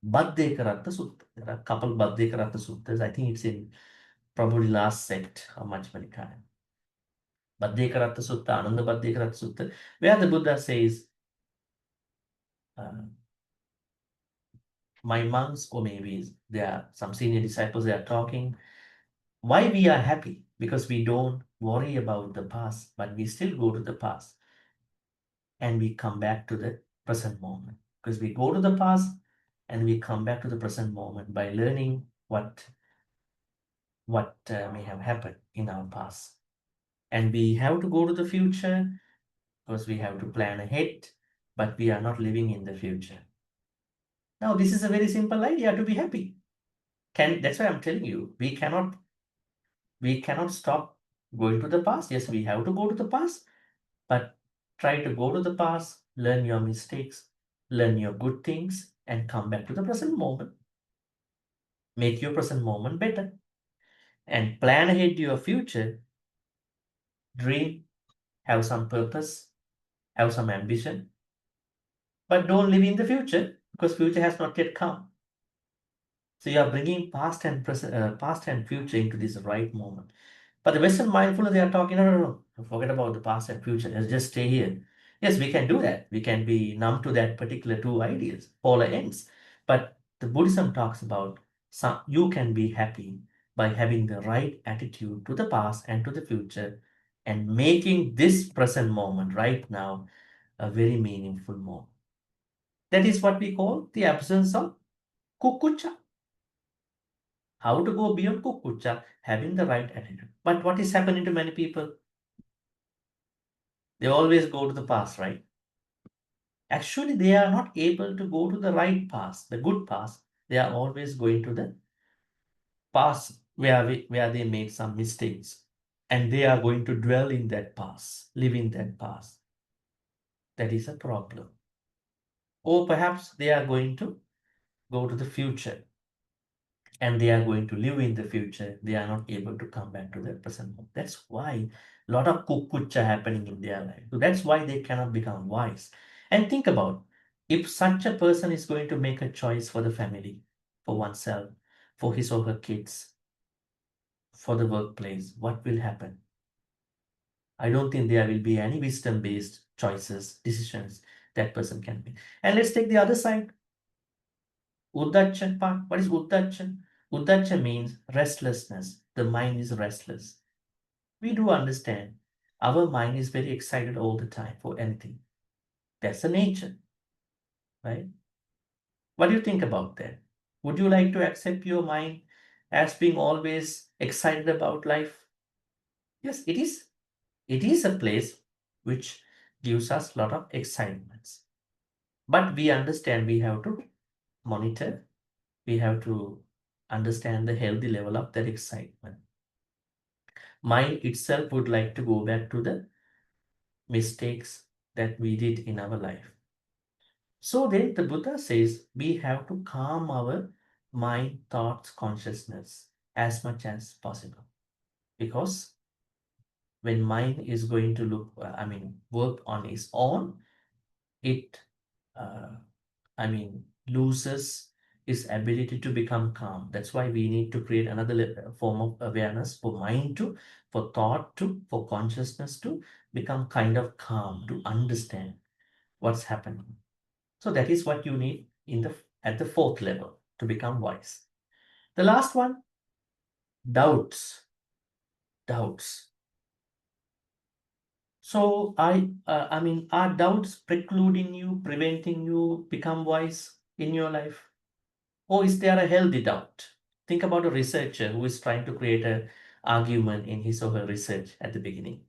Bhante Karatta Sutta. There are a couple Bhante Karatta Suttas. I think it's in probably last sect of Majjhima Nikaya. Bhante Karatta Sutta, Ananda Bhante Karatta Sutta, where the Buddha says, my monks, or maybe there are some senior disciples, they are talking, why we are happy? Because we don't worry about the past, but we still go to the past and we come back to the present moment. Because we go to the past and we come back to the present moment by learning what may have happened in our past. And we have to go to the future because we have to plan ahead, but we are not living in the future. Now, this is a very simple idea to be happy. That's why I'm telling you, we cannot stop going to the past. Yes, we have to go to the past, but try to go to the past, learn your mistakes, learn your good things, and come back to the present moment. Make your present moment better. And plan ahead to your future. Dream, have some purpose, have some ambition. But don't live in the future, because future has not yet come. So you are bringing past and future into this right moment. But the Western mindfulness, they are talking, no. Forget about the past and future. Let's just stay here. Yes, we can do that. We can be numb to that particular two ideas, polar ends. But the Buddhism talks about you can be happy by having the right attitude to the past and to the future and making this present moment right now a very meaningful moment. That is what we call the absence of kukucha. How to go beyond kukucha, having the right attitude. But what is happening to many people? They always go to the past, right? Actually, they are not able to go to the right past, the good past. They are always going to the past where they made some mistakes. And they are going to dwell in that past, live in that past. That is a problem. Or perhaps they are going to go to the future and they are going to live in the future. They are not able to come back to their present moment. That's why a lot of kukucha happening in their life. So that's why they cannot become wise. And think about, if such a person is going to make a choice for the family, for oneself, for his or her kids, for the workplace, what will happen? I don't think there will be any wisdom-based choices, decisions that person can make. And let's take the other side. Uddacha part. What is Uddacha? Uddacha means restlessness. The mind is restless. We do understand our mind is very excited all the time for anything. That's the nature, right? What do you think about that? Would you like to accept your mind as being always excited about life? Yes, it is. It is a place which gives us a lot of excitements. But we understand we have to monitor, we have to understand the healthy level of that excitement. Mind itself would like to go back to the mistakes that we did in our life. So then the Buddha says we have to calm our mind, thoughts, consciousness as much as possible. Because when mind is going to work on its own, it loses is ability to become calm. That's why we need to create another form of awareness for mind to, for thought to, for consciousness to become kind of calm, to understand what's happening. So that is what you need at the fourth level to become wise. The last one, doubts. Doubts. So I mean, are doubts precluding you, preventing you become wise in your life? Or is there a healthy doubt? Think about a researcher who is trying to create an argument in his or her research at the beginning,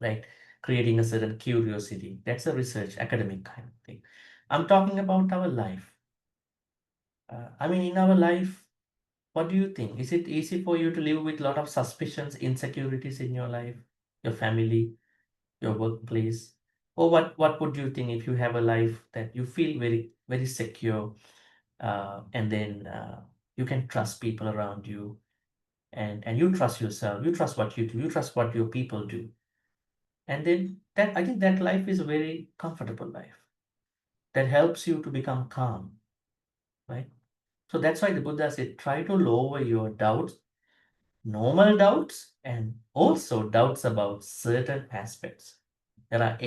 right? Creating a certain curiosity. That's a research, academic kind of thing. I'm talking about our life. I mean, in our life, what do you think? Is it easy for you to live with a lot of suspicions, insecurities in your life, your family, your workplace? Or what would you think if you have a life that you feel very, very secure, and then you can trust people around you, and you trust yourself, you trust what you do, you trust what your people do. And then that, I think that life is a very comfortable life that helps you to become calm, right? So that's why the Buddha said, try to lower your doubts, normal doubts, and also doubts about certain aspects. There are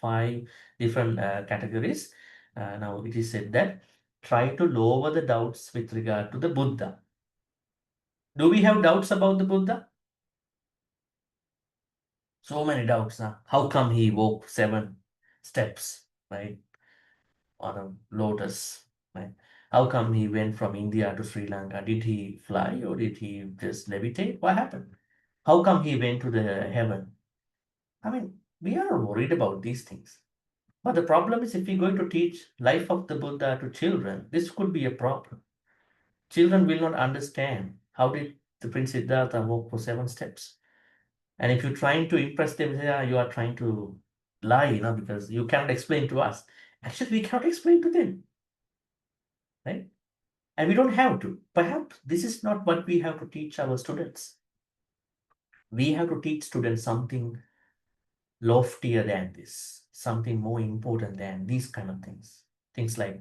five different categories. Now it is said that try to lower the doubts with regard to the Buddha. Do we have doubts about the Buddha? So many doubts now. How come he walked 7 steps, right, on a lotus, right? How come he went from India to Sri Lanka? Did he fly or did he just levitate? What happened? How come he went to the heaven? I mean, we are worried about these things. But the problem is, if we're going to teach life of the Buddha to children, this could be a problem. Children will not understand how did the Prince Siddhartha walk for 7 steps. And if you're trying to impress them, you are trying to lie, because you cannot explain to us. Actually, we cannot explain to them, right? And we don't have to. Perhaps this is not what we have to teach our students. We have to teach students something loftier than this, something more important than these kind of things. Things like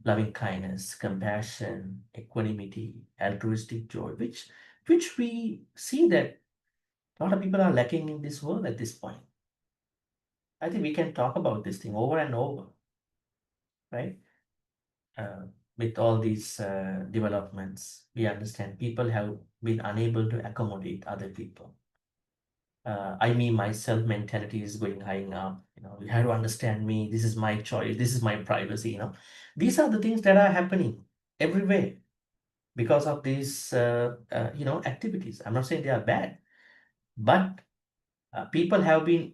loving kindness, compassion, equanimity, altruistic joy, which we see that a lot of people are lacking in this world at this point. I think we can talk about this thing over and over, right? With all these developments, we understand people have been unable to accommodate other people. I mean, myself mentality is going high up. You have to understand me. This is my choice. This is my privacy. These are the things that are happening everywhere because of these, activities. I'm not saying they are bad, but people have been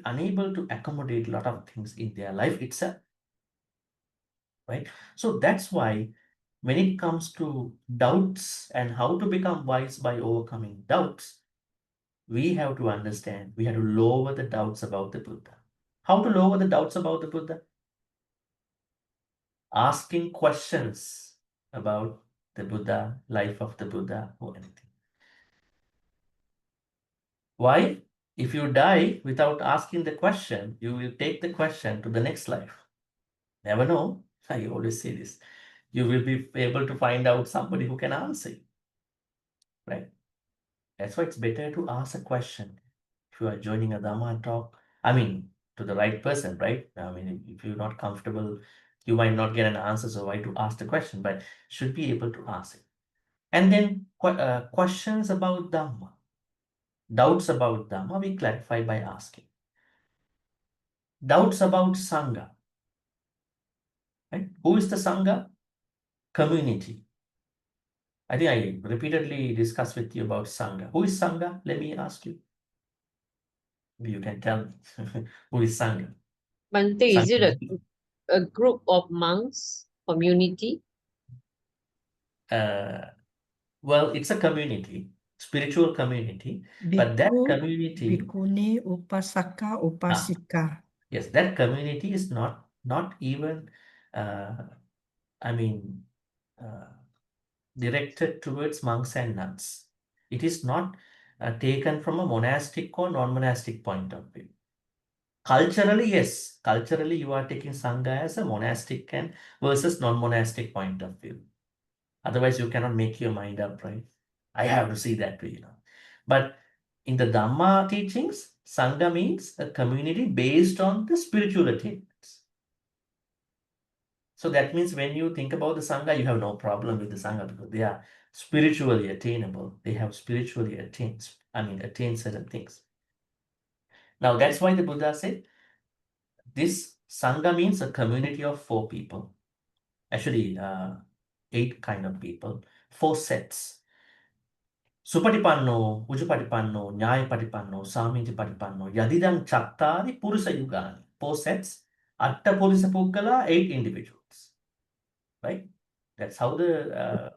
unable to accommodate a lot of things in their life itself, right? So that's why when it comes to doubts and how to become wise by overcoming doubts, we have to understand, we have to lower the doubts about the Buddha. How to lower the doubts about the Buddha? Asking questions about the Buddha, life of the Buddha, or anything. Why? If you die without asking the question, you will take the question to the next life. Never know. I always say this. You will be able to find out somebody who can answer you, right? That's why it's better to ask a question. If you are joining a Dhamma talk, I mean, to the right person, right? I mean, if you're not comfortable, you might not get an answer, so why to ask the question, but should be able to ask it. And then questions about Dhamma, doubts about Dhamma, we clarify by asking. Doubts about Sangha, right? Who is the Sangha? Community. I think I repeatedly discussed with you about Sangha. Who is Sangha? Let me ask you. You can tell me. Who is Sangha? Bhante, is it a group of monks, community? Well, it's a community, spiritual community, but that Bhikkhu, community, bhikkhuni, upasaka, upasika. yes, that community is not even, I mean, directed towards monks and nuns. It is not taken from a monastic or non-monastic point of view. Culturally, yes. Culturally, you are taking Sangha as a monastic and versus non-monastic point of view. Otherwise, you cannot make your mind up, right? I have to see that way, you know. But in the Dhamma teachings, Sangha means a community based on the spiritual attainments. So that means when you think about the Sangha, you have no problem with the Sangha because they are spiritually attainable. They have spiritually attained certain things. Now, that's why the Buddha said, this Sangha means a community of 4 people. Actually, 8 kind of people, 4 sets. Supatipanno, Ujupatipanno, Nyayapatipanno, Samintipatipanno, Yadidam Chattari Purusa Yugani. 4 sets, Atta Purusa Puggala, 8 individuals. Right? That's how the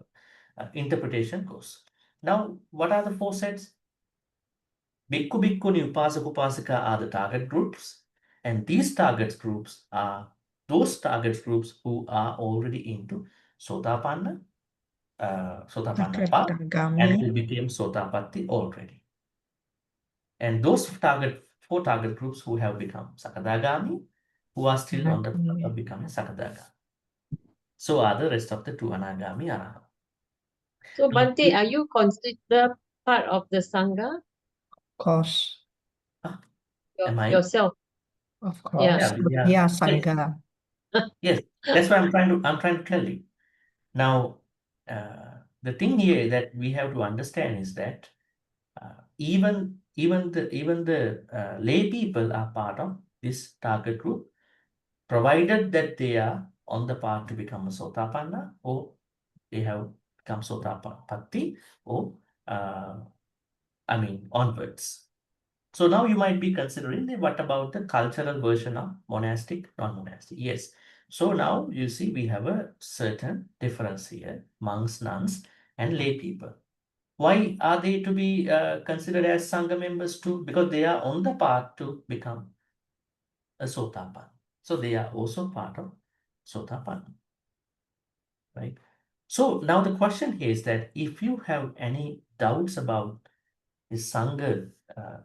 interpretation goes. Now, what are the 4 sets? Bhikkhu, Bhikkhuni, Upasaka, Upasika are the target groups. And these target groups are those target groups who are already into Sotapanna, Sotapanna path, and who became Sotapatti already. And those 4 target groups who have become Sakadagami, who are still on the path of becoming Sakadagami. So are the rest of the 2 Anagami Arahant. So Bhante, are you considered part of the Sangha? Course. Am I? Yourself? Of course. Yeah. Yeah, Sangha. Yes, that's what I'm trying to tell you. Now, the thing here that we have to understand is that even the lay people are part of this target group, provided that they are on the path to become a Sotapanna, or they have become Sotapatti, or onwards. So now you might be considering what about the cultural version of monastic, non-monastic? Yes. So now you see we have a certain difference here, monks, nuns, and lay people. Why are they to be considered as Sangha members too? Because they are on the path to become a Sotapanna. So they are also part of Sotapanna. Right? So now the question here is that if you have any doubts about the Sangha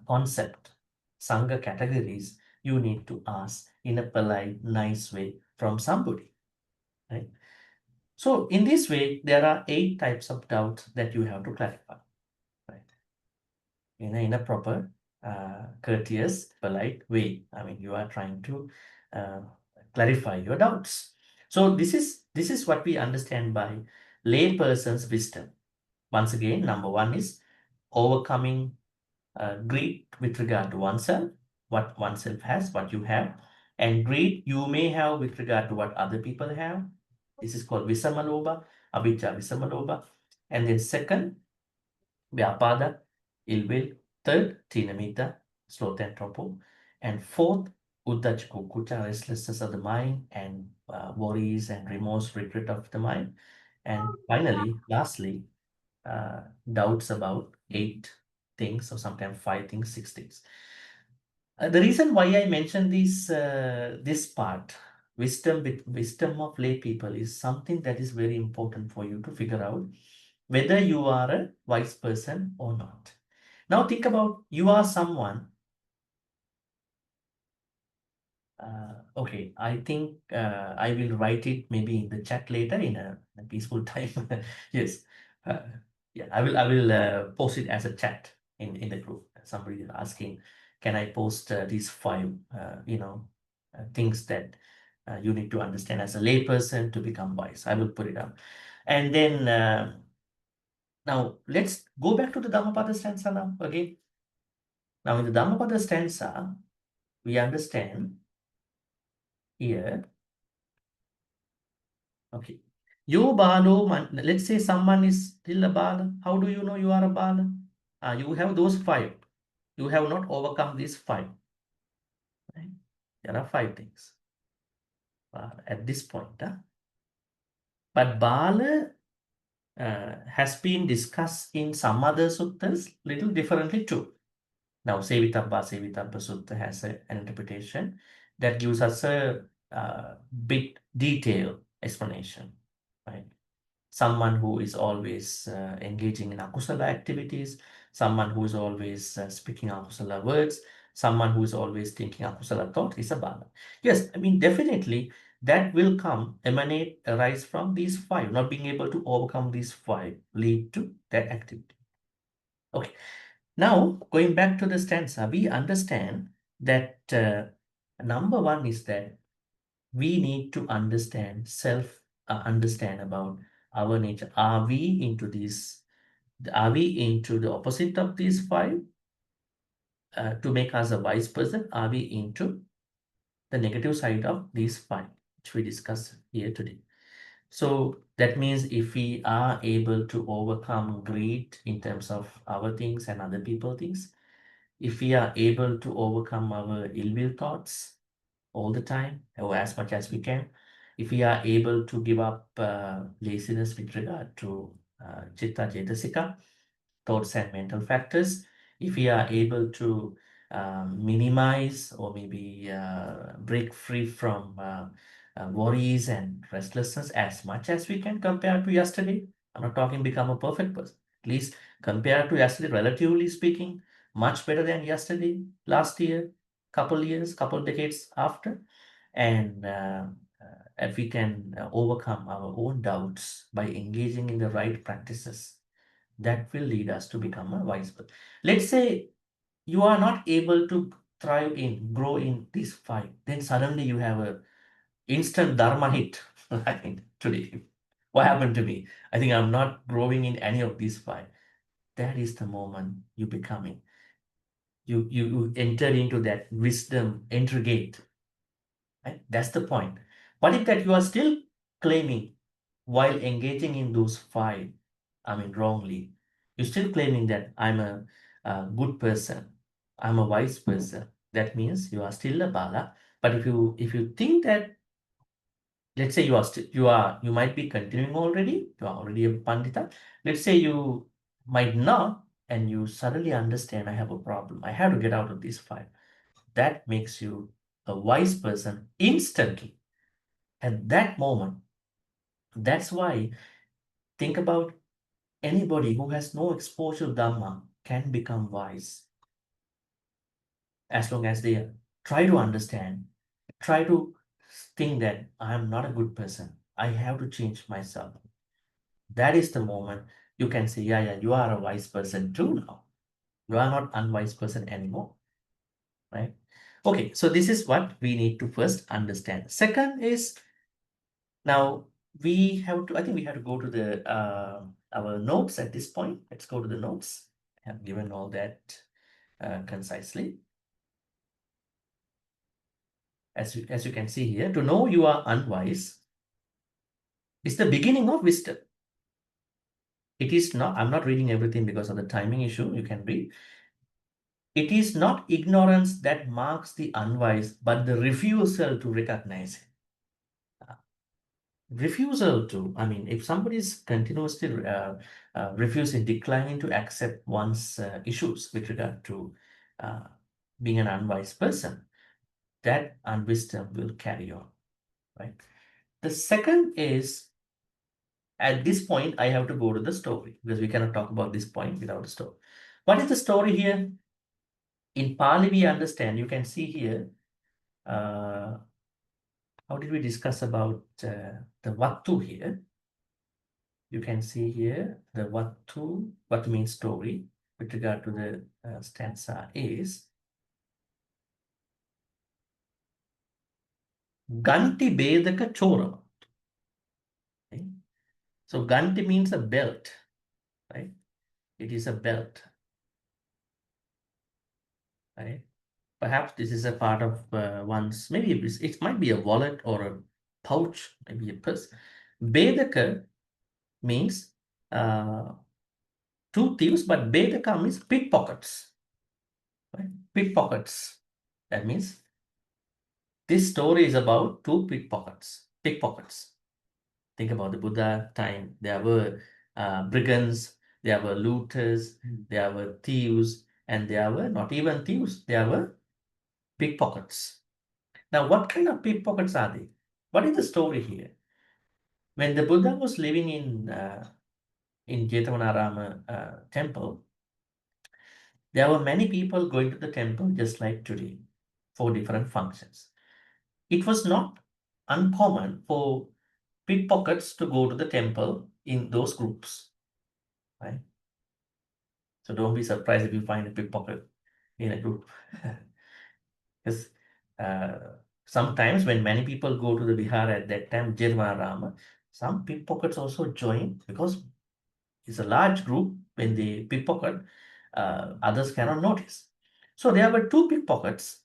concept, Sangha categories, you need to ask in a polite, nice way from somebody. Right? So in this way, there are 8 types of doubts that you have to clarify. Right? In a proper, courteous, polite way. You are trying to clarify your doubts. So this is what we understand by lay person's wisdom. Once again, number 1 is overcoming greed with regard to oneself, what oneself has, what you have, and greed you may have with regard to what other people have. This is called Visamaloba, Abhijja Visamaloba. And then second, Vyapada, ill will. Third, Tinamita, sloth and trouble. And fourth, Uddhachika Kucha, restlessness of the mind, and worries and remorse, regret of the mind. And finally, lastly, doubts about 8 things, or sometimes 5 things, 6 things. The reason why I mentioned this part, wisdom of lay people, is something that is very important for you to figure out whether you are a wise person or not. Now think about, you are someone. Okay, I think I will write it maybe in the chat later in a peaceful time. Yes, yeah, I will post it as a chat in the group. Somebody is asking, can I post these 5 things that you need to understand as a layperson to become wise? I will put it up, and then now let's go back to the Dhammapada stanza now again. Now in the Dhammapada stanza, we understand here. Okay. Yo balo, let's say someone is still a bala. How do you know you are a bala? You have those 5. You have not overcome these 5. Right? There are 5 things at this point. But bala has been discussed in some other suttas little differently too. Now, Sevitabba Sutta has an interpretation that gives us a bit detailed explanation. Right? Someone who is always engaging in akusala activities, someone who is always speaking akusala words, someone who is always thinking akusala thought is a bala. Yes, I mean, definitely that will arise from these five. Not being able to overcome these five lead to that activity. Okay. Now, going back to the stanza, we understand that number one is that we need to understand understand about our nature. Are we into this? Are we into the opposite of these five to make us a wise person? Are we into the negative side of these five, which we discussed here today? So that means if we are able to overcome greed in terms of our things and other people things, if we are able to overcome our ill will thoughts all the time or as much as we can, if we are able to give up laziness with regard to chitta cetasika, thoughts and mental factors, if we are able to minimize or maybe break free from worries and restlessness as much as we can compared to yesterday. I'm not talking become a perfect person. At least compared to yesterday, relatively speaking, much better than yesterday, last year, couple years, couple decades after. And if we can overcome our own doubts by engaging in the right practices, that will lead us to become a wise person. Let's say you are not able to grow in these five, then suddenly you have a instant dharma hit. Like today, what happened to me? I think I'm not growing in any of these five. That is the moment you enter into that wisdom entry gate. Right? That's the point. What if that you are still claiming while engaging in those five, I mean wrongly, you're still claiming that I'm a good person, I'm a wise person. That means you are still a bala. But if you think that, let's say you might be continuing already, you are already a pandita. Let's say you might not, and you suddenly understand I have a problem. I have to get out of this five. That makes you a wise person instantly. At that moment, that's why think about anybody who has no exposure to Dhamma can become wise as long as they try to understand, try to think that I am not a good person. I have to change myself. That is the moment you can say, yeah, you are a wise person too now. You are not unwise person anymore, right? Okay, so this is what we need to first understand. Second is, now I think we have to go to the our notes at this point. Let's go to the notes. I have given all that concisely. As you can see here, to know you are unwise is the beginning of wisdom. It is not, I'm not reading everything because of the timing issue. You can read. It is not ignorance that marks the unwise, but the refusal to recognize it. Refusal to, I mean, if somebody is continuously refusing, declining to accept one's issues with regard to being an unwise person, that unwisdom will carry on, right? The second is, at this point, I have to go to the story because we cannot talk about this point without a story. What is the story here? In Pali, we understand, you can see here, how did we discuss about the Vattu here? You can see here the Vattu means story with regard to the stanza is Ganti Bedaka Chora. Okay? So Ganti means a belt, right? It is a belt, right? Perhaps this is a part of one's, maybe it might be a wallet or a pouch, maybe a purse. Bedaka means two thieves, but Bedaka means pickpockets, right? Pickpockets. That means this story is about two pickpockets. Think about the Buddha time. There were brigands, there were looters, there were thieves, and there were not even thieves, there were pickpockets. Now, what kind of pickpockets are they? What is the story here? When the Buddha was living in Jetavanarama temple, There were many people going to the temple just like today for different functions. It was not uncommon for pickpockets to go to the temple in those groups, right? So don't be surprised if you find a pickpocket in a group. Because sometimes when many people go to the vihar at that time, Jirvanarama, some pickpockets also join because it's a large group. When they pickpocket, others cannot notice. So there were two pickpockets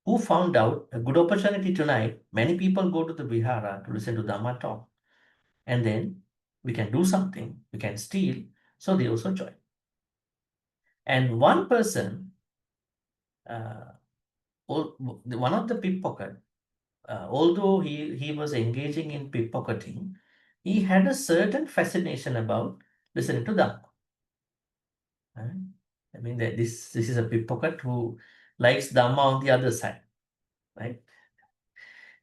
who found out a good opportunity tonight. Many people go to the vihara to listen to Dhamma talk, and then we can do something, we can steal. So they also join. And one person, one of the pickpocket, although he was engaging in pickpocketing, he had a certain fascination about listening to Dhamma. Right? I mean, that this is a pickpocket who likes Dhamma on the other side, right?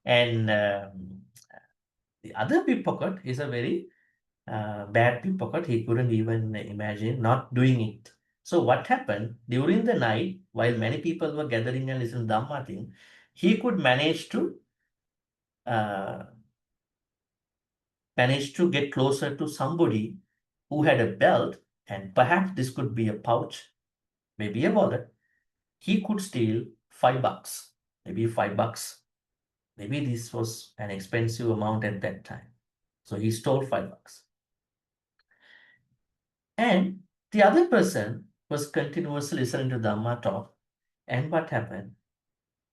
And the other pickpocket is a very bad pickpocket. He couldn't even imagine not doing it. So what happened during the night, while many people were gathering and listening to Dhamma thing, he could manage to get closer to somebody who had a belt, and perhaps this could be a pouch, maybe a wallet. He could steal $5, maybe $5. Maybe this was an expensive amount at that time. So he stole $5. And the other person was continuously listening to Dhamma talk. And what happened?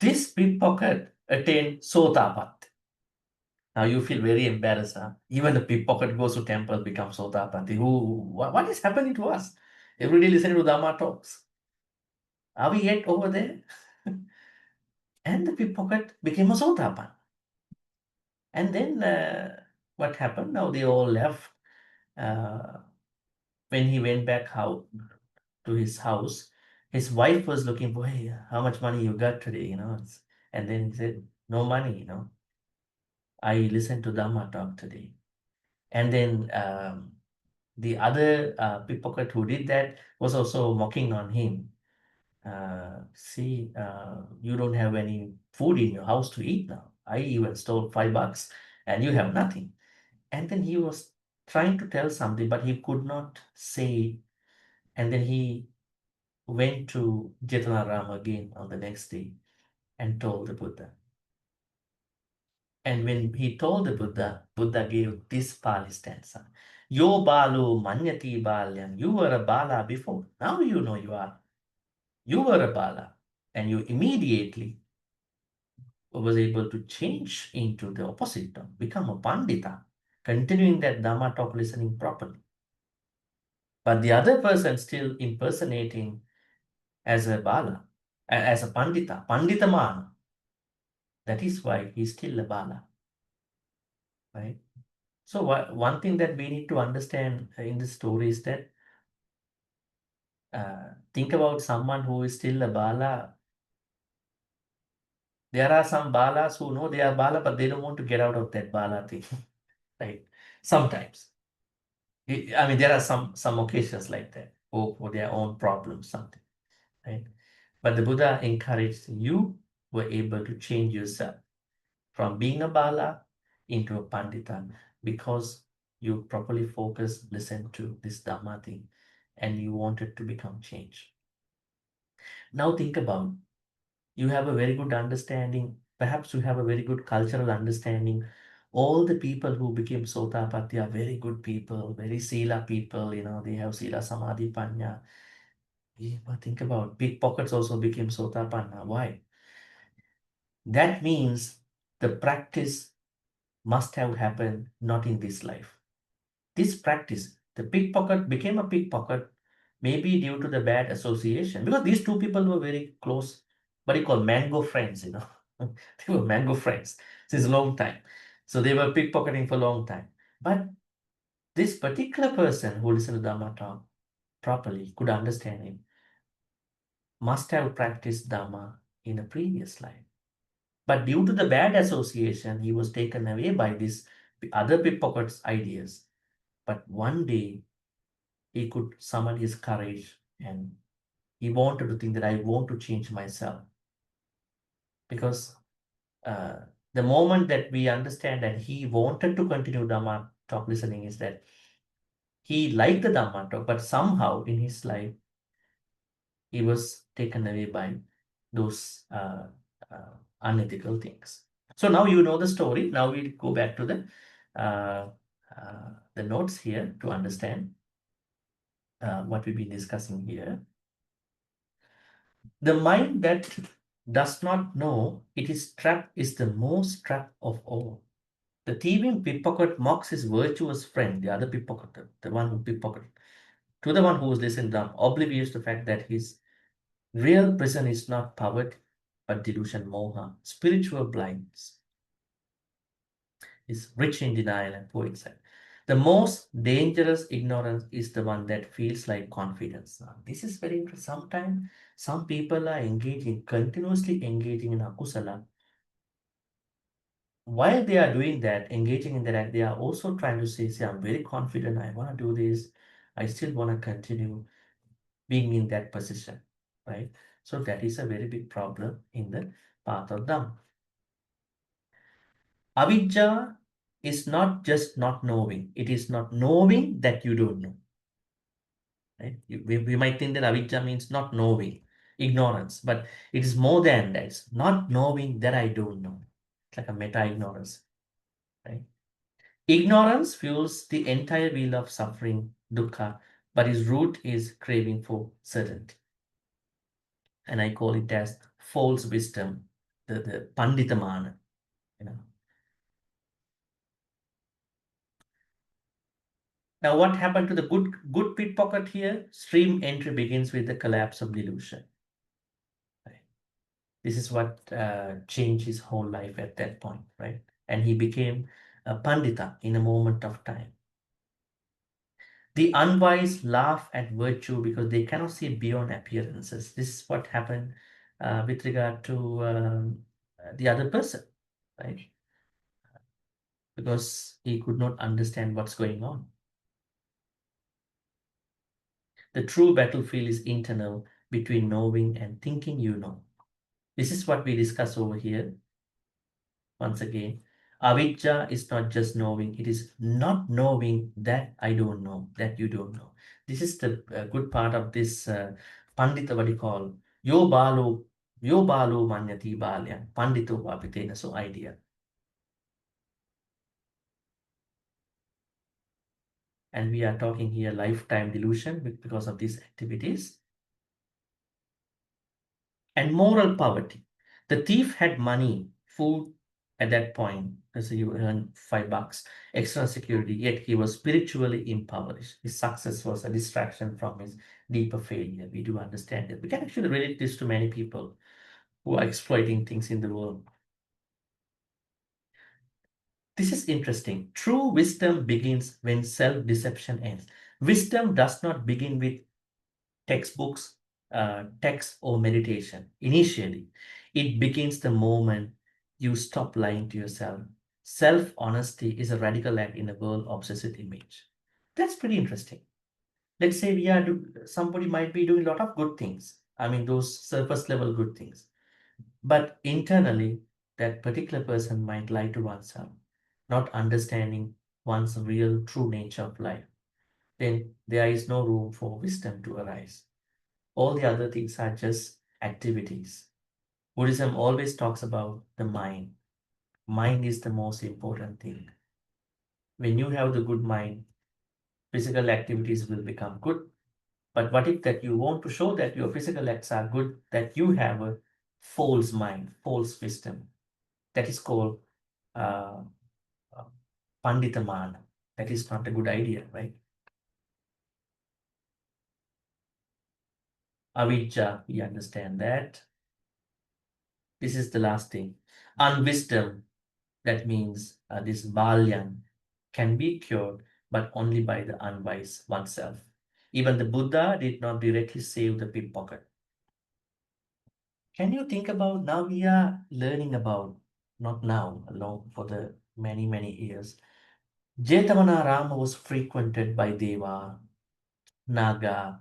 This pickpocket attained Sotapat. Now you feel very embarrassed, huh? Even the pickpocket goes to temple, becomes Sotapati. What is happening to us? Every day listening to Dhamma talks. Are we yet over there? And the pickpocket became a Sotapan. And then what happened? Now they all left. When he went back to his house, his wife was looking for, hey, how much money you got today, And then he said, no money, I listened to Dhamma talk today. And then the other pickpocket who did that was also mocking on him. See, you don't have any food in your house to eat now. I even stole $5 and you have nothing. And then he was trying to tell something, but he could not say it. And then he went to Jetanaram again on the next day and told the Buddha. And when he told the Buddha, Buddha gave this Pali stanza. Yo balu manyati balyam. You were a bala before. Now you know you are. You were a bala. And you immediately was able to change into the opposite term, become a pandita, continuing that Dhamma talk listening properly. But the other person still impersonating as a bala, as a pandita, panditaman. That is why he's still a bala, right? So one thing that we need to understand in this story is that think about someone who is still a bala. There are some balas who know they are bala, but they don't want to get out of that bala thing, right? Sometimes. I mean, there are some occasions like that, or for their own problems, something, right? But the Buddha encouraged you were able to change yourself from being a bala into a pandita because you properly focused, listened to this Dhamma thing, and you wanted to become change. Now think about, you have a very good understanding, perhaps you have a very good cultural understanding. All the people who became Sotapatti are very good people, very Sila people, they have Sila, Samadhi, Panya. But think about, pickpockets also became Sotapanna. Why? That means the practice must have happened not in this life. This practice, the pickpocket became a pickpocket, maybe due to the bad association, because these two people were very close, what you call mango friends, They were mango friends since a long time. So they were pickpocketing for a long time. But this particular person who listened to Dhamma talk properly, could understand him, must have practiced Dhamma in a previous life. But due to the bad association, he was taken away by these other pickpockets' ideas. But one day, he could summon his courage and He wanted to think that I want to change myself. Because the moment that we understand that he wanted to continue Dhamma talk listening is that he liked the Dhamma talk, but somehow in his life, he was taken away by those unethical things. So now you know the story. Now we go back to the notes here to understand what we've been discussing here. The mind that does not know it is trapped is the most trapped of all. The thieving pickpocket mocks his virtuous friend, the other pickpocketer, the one who pickpocketed, to the one who is listening down, oblivious to the fact that his real prison is not poverty, but delusion, moha, spiritual blindness. Is rich in denial and poor insight. The most dangerous ignorance is the one that feels like confidence. Now, this is very interesting. Sometimes some people are continuously engaging in akusala. While they are doing that, engaging in that, they are also trying to say, I'm very confident, I want to do this, I still want to continue being in that position, right? So that is a very big problem in the path of Dhamma. Avijja is not just not knowing. It is not knowing that you don't know. Right? We might think that avijja means not knowing, ignorance, but it is more than that. It's not knowing that I don't know. It's like a meta-ignorance. Right? Ignorance fuels the entire wheel of suffering, dukkha, but its root is craving for certainty. And I call it as false wisdom, the panditamana, you know. Now, what happened to the good pickpocket here? Stream entry begins with the collapse of delusion. Right? This is what changed his whole life at that point, right? And he became a pandita in a moment of time. The unwise laugh at virtue because they cannot see beyond appearances. This is what happened with regard to the other person, right? Because he could not understand what's going on. The true battlefield is internal between knowing and thinking you know. This is what we discuss over here. Once again, avijja is not just knowing, it is not knowing that I don't know, that you don't know. This is the good part of this Pandita, what you call, yo balo manyati balya, pandito vapitena, so idea. And we are talking here lifetime delusion because of these activities. And moral poverty. The thief had money, food at that point. Let's say you earn $5, extra security, yet he was spiritually impoverished. His success was a distraction from his deeper failure. We do understand it. We can actually relate this to many people who are exploiting things in the world. This is interesting. True wisdom begins when self-deception ends. Wisdom does not begin with textbooks, text, or meditation. Initially, it begins the moment you stop lying to yourself. Self-honesty is a radical act in a world obsessed with image. That's pretty interesting. Let's say somebody might be doing a lot of good things. I mean, those surface level good things. But internally, that particular person might lie to oneself, not understanding one's real true nature of life. Then there is no room for wisdom to arise. All the other things are just activities. Buddhism always talks about the mind. Mind is the most important thing. When you have the good mind, physical activities will become good. But what if that you want to show that your physical acts are good, that you have a false mind, false wisdom? That is called panditamana. That is not a good idea, right? Avijja, we understand that. This is the last thing. Unwisdom, that means this balyam, can be cured, but only by the unwise oneself. Even the Buddha did not directly save the pickpocket. Can you think about, now we are learning about, not now, along for the many, many years. Jetavana Rama was frequented by Deva, Naga,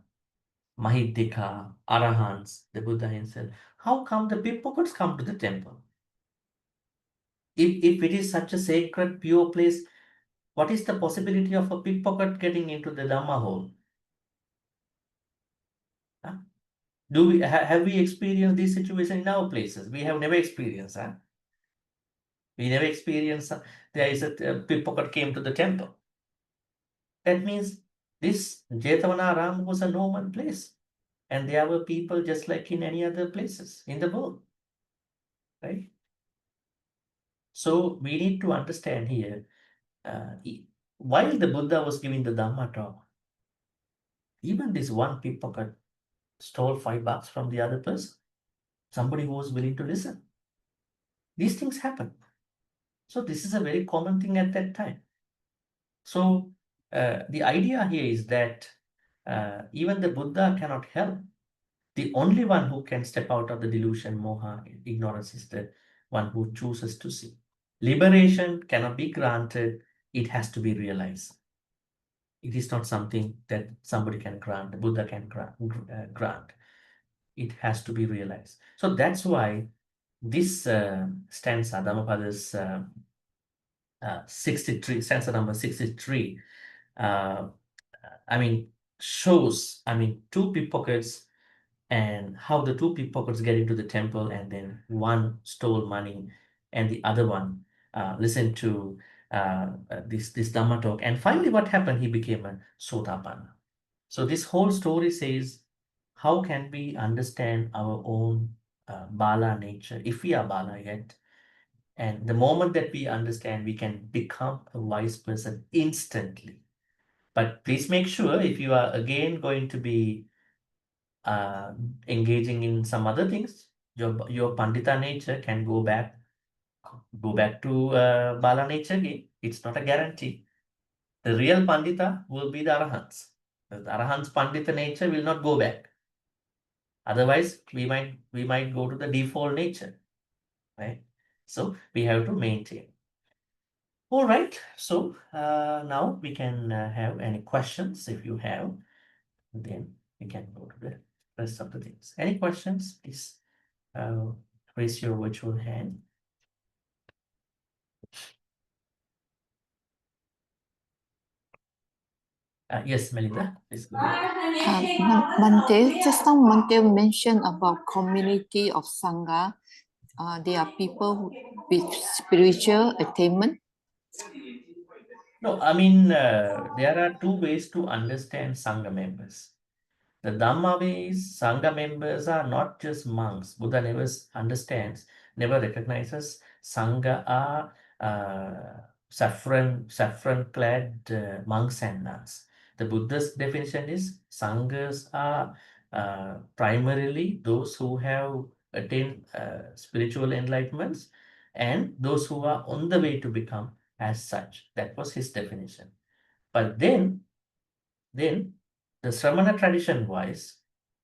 Mahidika, Arahants, the Buddha himself. How come the pickpockets come to the temple? If it is such a sacred, pure place, what is the possibility of a pickpocket getting into the Dhamma hall? Huh? Have we experienced this situation in our places? We have never experienced. Huh? We never experienced there is a pickpocket came to the temple. That means this Jetavana was a normal place. And there were people just like in any other places in the world. Right? So we need to understand here, while the Buddha was giving the Dhamma talk, even this one pickpocket stole $5 from the other person, somebody who was willing to listen. These things happen. So this is a very common thing at that time. So the idea here is that even the Buddha cannot help. The only one who can step out of the delusion, moha, ignorance is the one who chooses to see. Liberation cannot be granted. It has to be realized. It is not something that somebody can grant, the Buddha can grant. It has to be realized. So that's why this stanza, Dhammapada's 63, stanza number 63, shows, two pickpockets and how the two pickpockets get into the temple, and then one stole money and the other one listened to this Dhamma talk. And finally what happened? He became a Sotapanna. So this whole story says, how can we understand our own Bala nature, if we are Bala yet? And the moment that we understand, we can become a wise person instantly. But please make sure, if you are again going to be engaging in some other things, your Pandita nature can go back to Bala nature again. It's not a guarantee. The real Pandita will be the Arahants. The Arahants Pandita nature will not go back. Otherwise, we might go to the default nature, right? So we have to maintain. All right. So now we can have any questions if you have. Then we can go to the rest of the things. Any questions? Please raise your virtual hand. Yes, Melinda, please go ahead. Bhante, just now Bhante mentioned about community of Sangha. They are people with spiritual attainment. No, there are two ways to understand Sangha members. The Dhamma way is Sangha members are not just monks. Buddha never recognizes Sangha are saffron-clad monks and nuns. The Buddha's definition is Sanghas are primarily those who have attained spiritual enlightenments and those who are on the way to become as such. That was his definition. But then the Sramana tradition wise,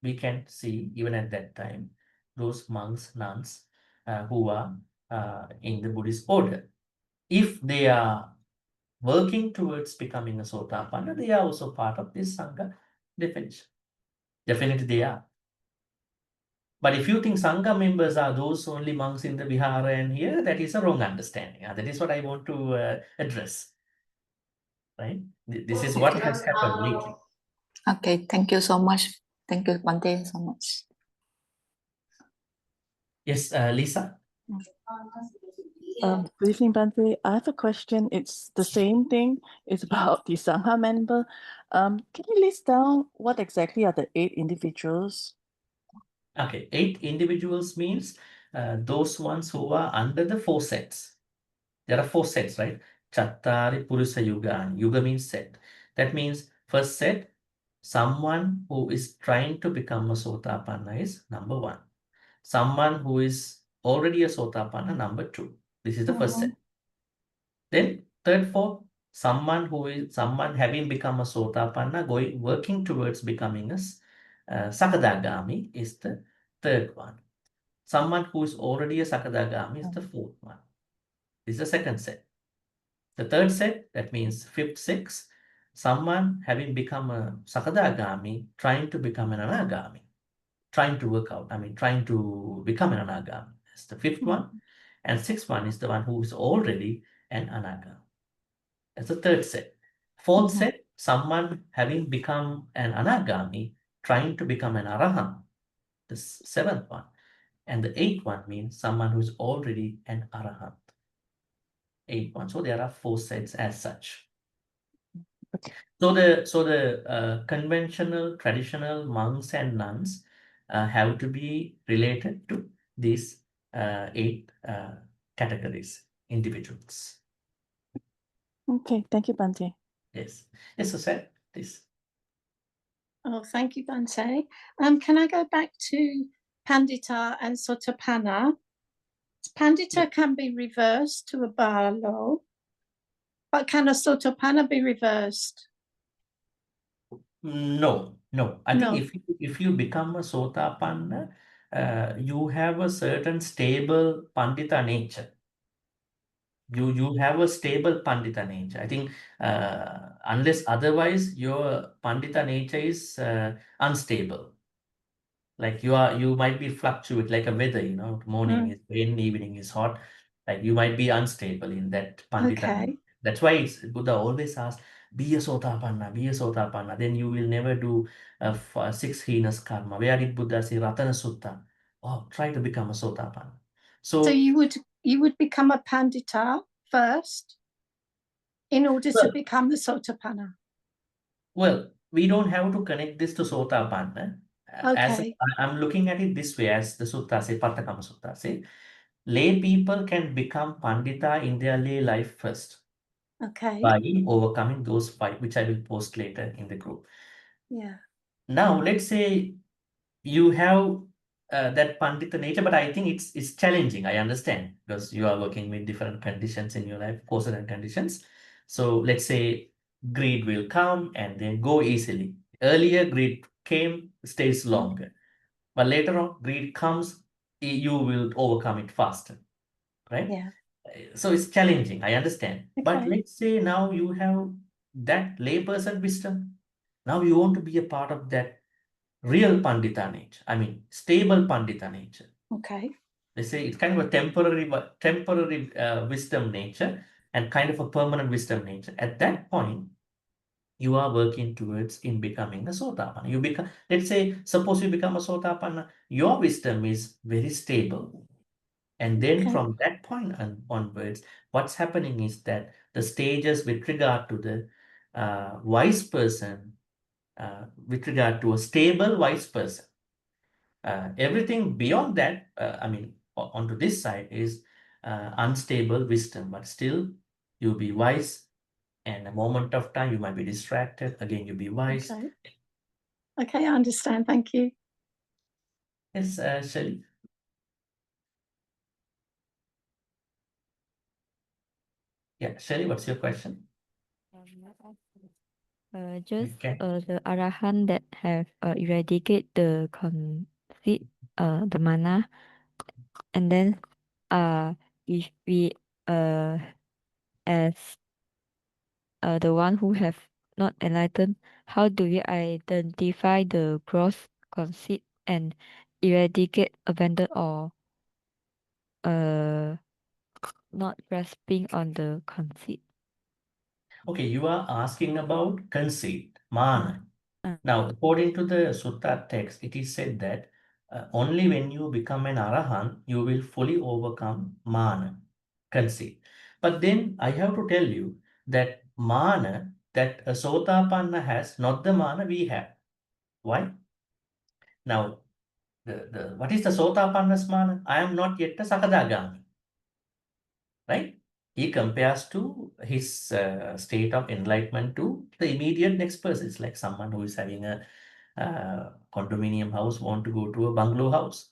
we can see even at that time, those monks, nuns who are in the Buddhist order. If they are working towards becoming a Sotapanna, they are also part of this Sangha definition. Definitely they are. But if you think Sangha members are those only monks in the Vihara and here, that is a wrong understanding. That is what I want to address. Right? This is what has happened lately. Okay, thank you so much. Thank you, Bhante, so much. Yes, Lisa? Good evening, Bhante. I have a question. It's the same thing. It's about the Sangha member. Can you list down what exactly are the 8 individuals? Okay, 8 individuals means those ones who are under the 4 sets. There are 4 sets, right? Chattari Purusa Yuga. Yuga means set. That means first set, someone who is trying to become a Sotapanna is number 1. Someone who is already a Sotapanna, number 2. This is the first set. Then third, fourth, someone having become a Sotapanna, working towards becoming a Sakadagami is the third one. Someone who is already a Sakadagami is the fourth one. This is the second set. The third set, that means fifth, sixth, someone having become a Sakadagami trying to become an Anagami, trying to work out, trying to become an Anagami. That's the fifth one. And sixth one is the one who is already an Anagami. That's the third set. Fourth set, someone having become an Anagami trying to become an Arahant. The seventh one. And the eighth one means someone who is already an Arahant. Eighth one. So there are 4 sets as such. So the conventional, traditional monks and nuns have to be related to these 8 categories, individuals. Okay, thank you, Bhante. Yes. Yes, so said this. Oh, thank you, Bhante. Can I go back to Pandita and Sotapanna? Pandita can be reversed to a Balo, but can a Sotapanna be reversed? No. I No. think if you become a Sotapanna, you have a certain stable Pandita nature. You have a stable Pandita nature. I think unless otherwise your Pandita nature is unstable. Like you might be fluctuate like a weather, morning is rain, evening is hot. Like you might be unstable in that Pandita. Okay. That's why Buddha always asks, be a Sotapanna, be a Sotapanna. Then you will never do 6 heinous karma. Where did Buddha say Ratana Sutta? Oh, try to become a Sotapanna. So you would become a Pandita first in order to become the Sotapanna. Well, we don't have to connect this to Sotapanna. Okay. I'm looking at it this way, as the Sutta say, Pattakama Sutta say, lay people can become Pandita in their lay life first. Okay. By overcoming those 5, which I will post later in the group. Yeah. Now, let's say you have that Pandita nature, but I think it's challenging. I understand, because you are working with different conditions in your life, causes and conditions. So let's say greed will come and then go easily. Earlier, greed came, stays longer. But later on, greed comes, you will overcome it faster, right? Yeah. So it's challenging, I understand. But Okay. let's say now you have that layperson wisdom. Now you want to be a part of that real Pandita nature. Stable Pandita nature. Okay. They say it's kind of a temporary wisdom nature and kind of a permanent wisdom nature. At that point, you are working towards in becoming a Sotapanna. You become, let's say, suppose you become a Sotapanna, your wisdom is very stable. And then from that point onwards, what's happening is that the stages with regard to the wise person, with regard to a stable wise person, everything beyond that, onto this side is unstable wisdom, but still you'll be wise. And a moment of time, you might be distracted. Again, you'll be wise. Okay. Okay, I understand. Thank you. Yes, Shelley. Yeah, Shelley, what's your question? The Arahant that have eradicate the conceit, the mana, and then if we as the one who have not enlightened, how do we identify the gross conceit and eradicate abandon or not grasping on the conceit? Okay, you are asking about conceit, mana. Now, according to the Sutta text, it is said that only when you become an Arahant, you will fully overcome mana, conceit. But then I have to tell you that mana that a Sotapanna has, not the mana we have. Why? Now, what is the Sotapanna's mana? I am not yet a Sakadagami. Right? He compares to his state of enlightenment to the immediate next person. It's like someone who is having a condominium house want to go to a bungalow house.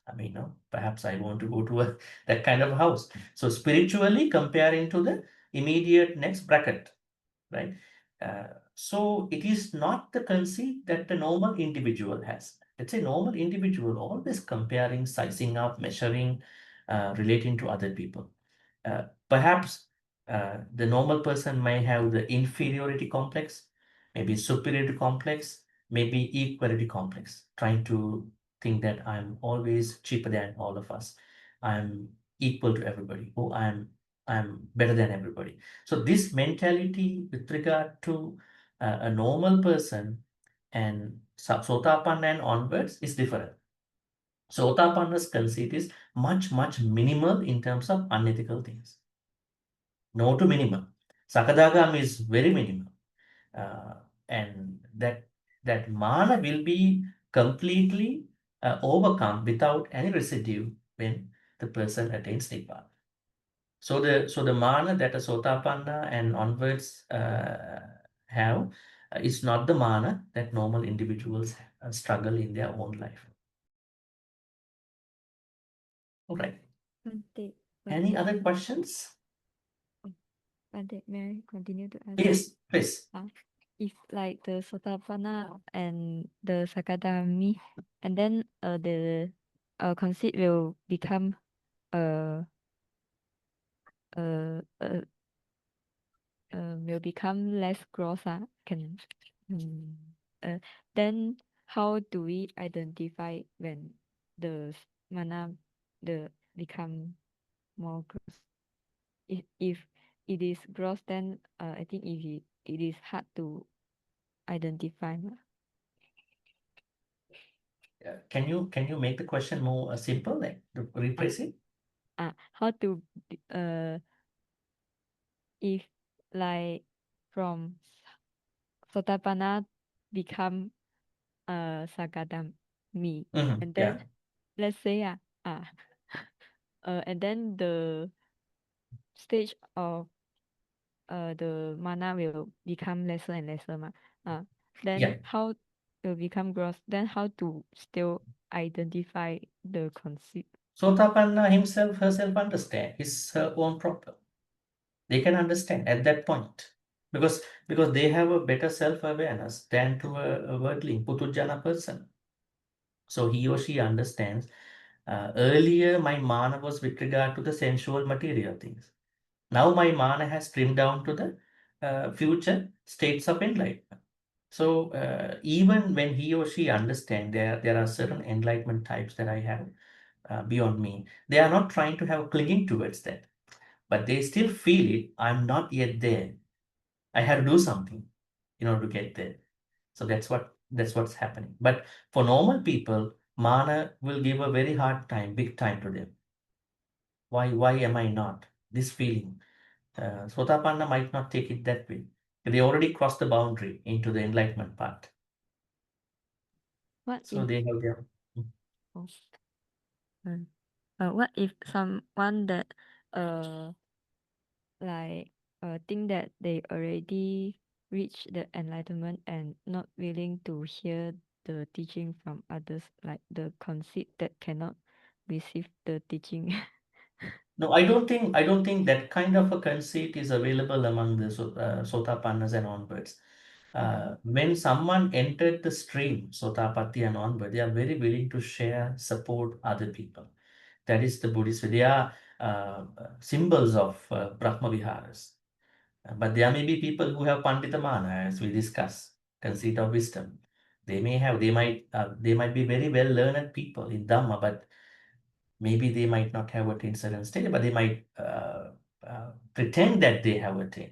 Perhaps I want to go to that kind of house. So spiritually comparing to the immediate next bracket, right? So it is not the conceit that the normal individual has. Let's say normal individual always comparing, sizing up, measuring, relating to other people. Perhaps the normal person may have the inferiority complex. maybe superiority complex, maybe equality complex, trying to think that I'm always cheaper than all of us. I'm equal to everybody. Oh, I'm better than everybody. So this mentality with regard to a normal person and Sotapanna and onwards is different. Sotapanna's conceit is much, much minimal in terms of unethical things. No to minimum. Sakadagami is very minimal. And that mana will be completely overcome without any residue when the person attains Nibbana. So the mana that a Sotapanna and onwards have is not the mana that normal individuals struggle in their own life. All right. Bhante, Any other questions? Bhante, may I continue to ask? Yes, please. If like the Sotapanna and the Sakadami, and then the conceit will become uh, uh, will become less gross, can then how do we identify when the mana the become more gross? If it is gross, then I think it is hard to identify. Can you make the question more simple, like rephrase it? How to if like from Sotapanna become Sakadami, and then let's say and then the stage of the mana will become lesser and lesser then how will become gross, then how to still identify the conceit? Sotapanna herself understand is her own problem. They can understand at that point because they have a better self-awareness than to a worldling Putujjana person. So he or she understands. Earlier, my mana was with regard to the sensual material things. Now my mana has trimmed down to the future states of enlightenment. So even when he or she understand there are certain enlightenment types that I have beyond me, they are not trying to have clinging towards that, but they still feel it. I'm not yet there. I have to do something in order to get there. So that's what's happening. But for normal people, mana will give a very hard time, big time to them. Why am I not? This feeling. Sotapanna might not take it that way. They already crossed the boundary into the enlightenment part. So they have their. What if someone that like think that they already reached the enlightenment and not willing to hear the teaching from others, like the conceit that cannot receive the teaching? No, I don't think that kind of a conceit is available among the Sotapannas and onwards. When someone entered the stream, Sotapatti and onward, they are very willing to share, support other people. That is the Buddhist way. They are symbols of Brahma Viharas. But there may be people who have Pandita Mana, as we discuss, conceit of wisdom. They might be very well learned people in Dhamma, but maybe they might not have attained certain stage, but they might pretend that they have attained.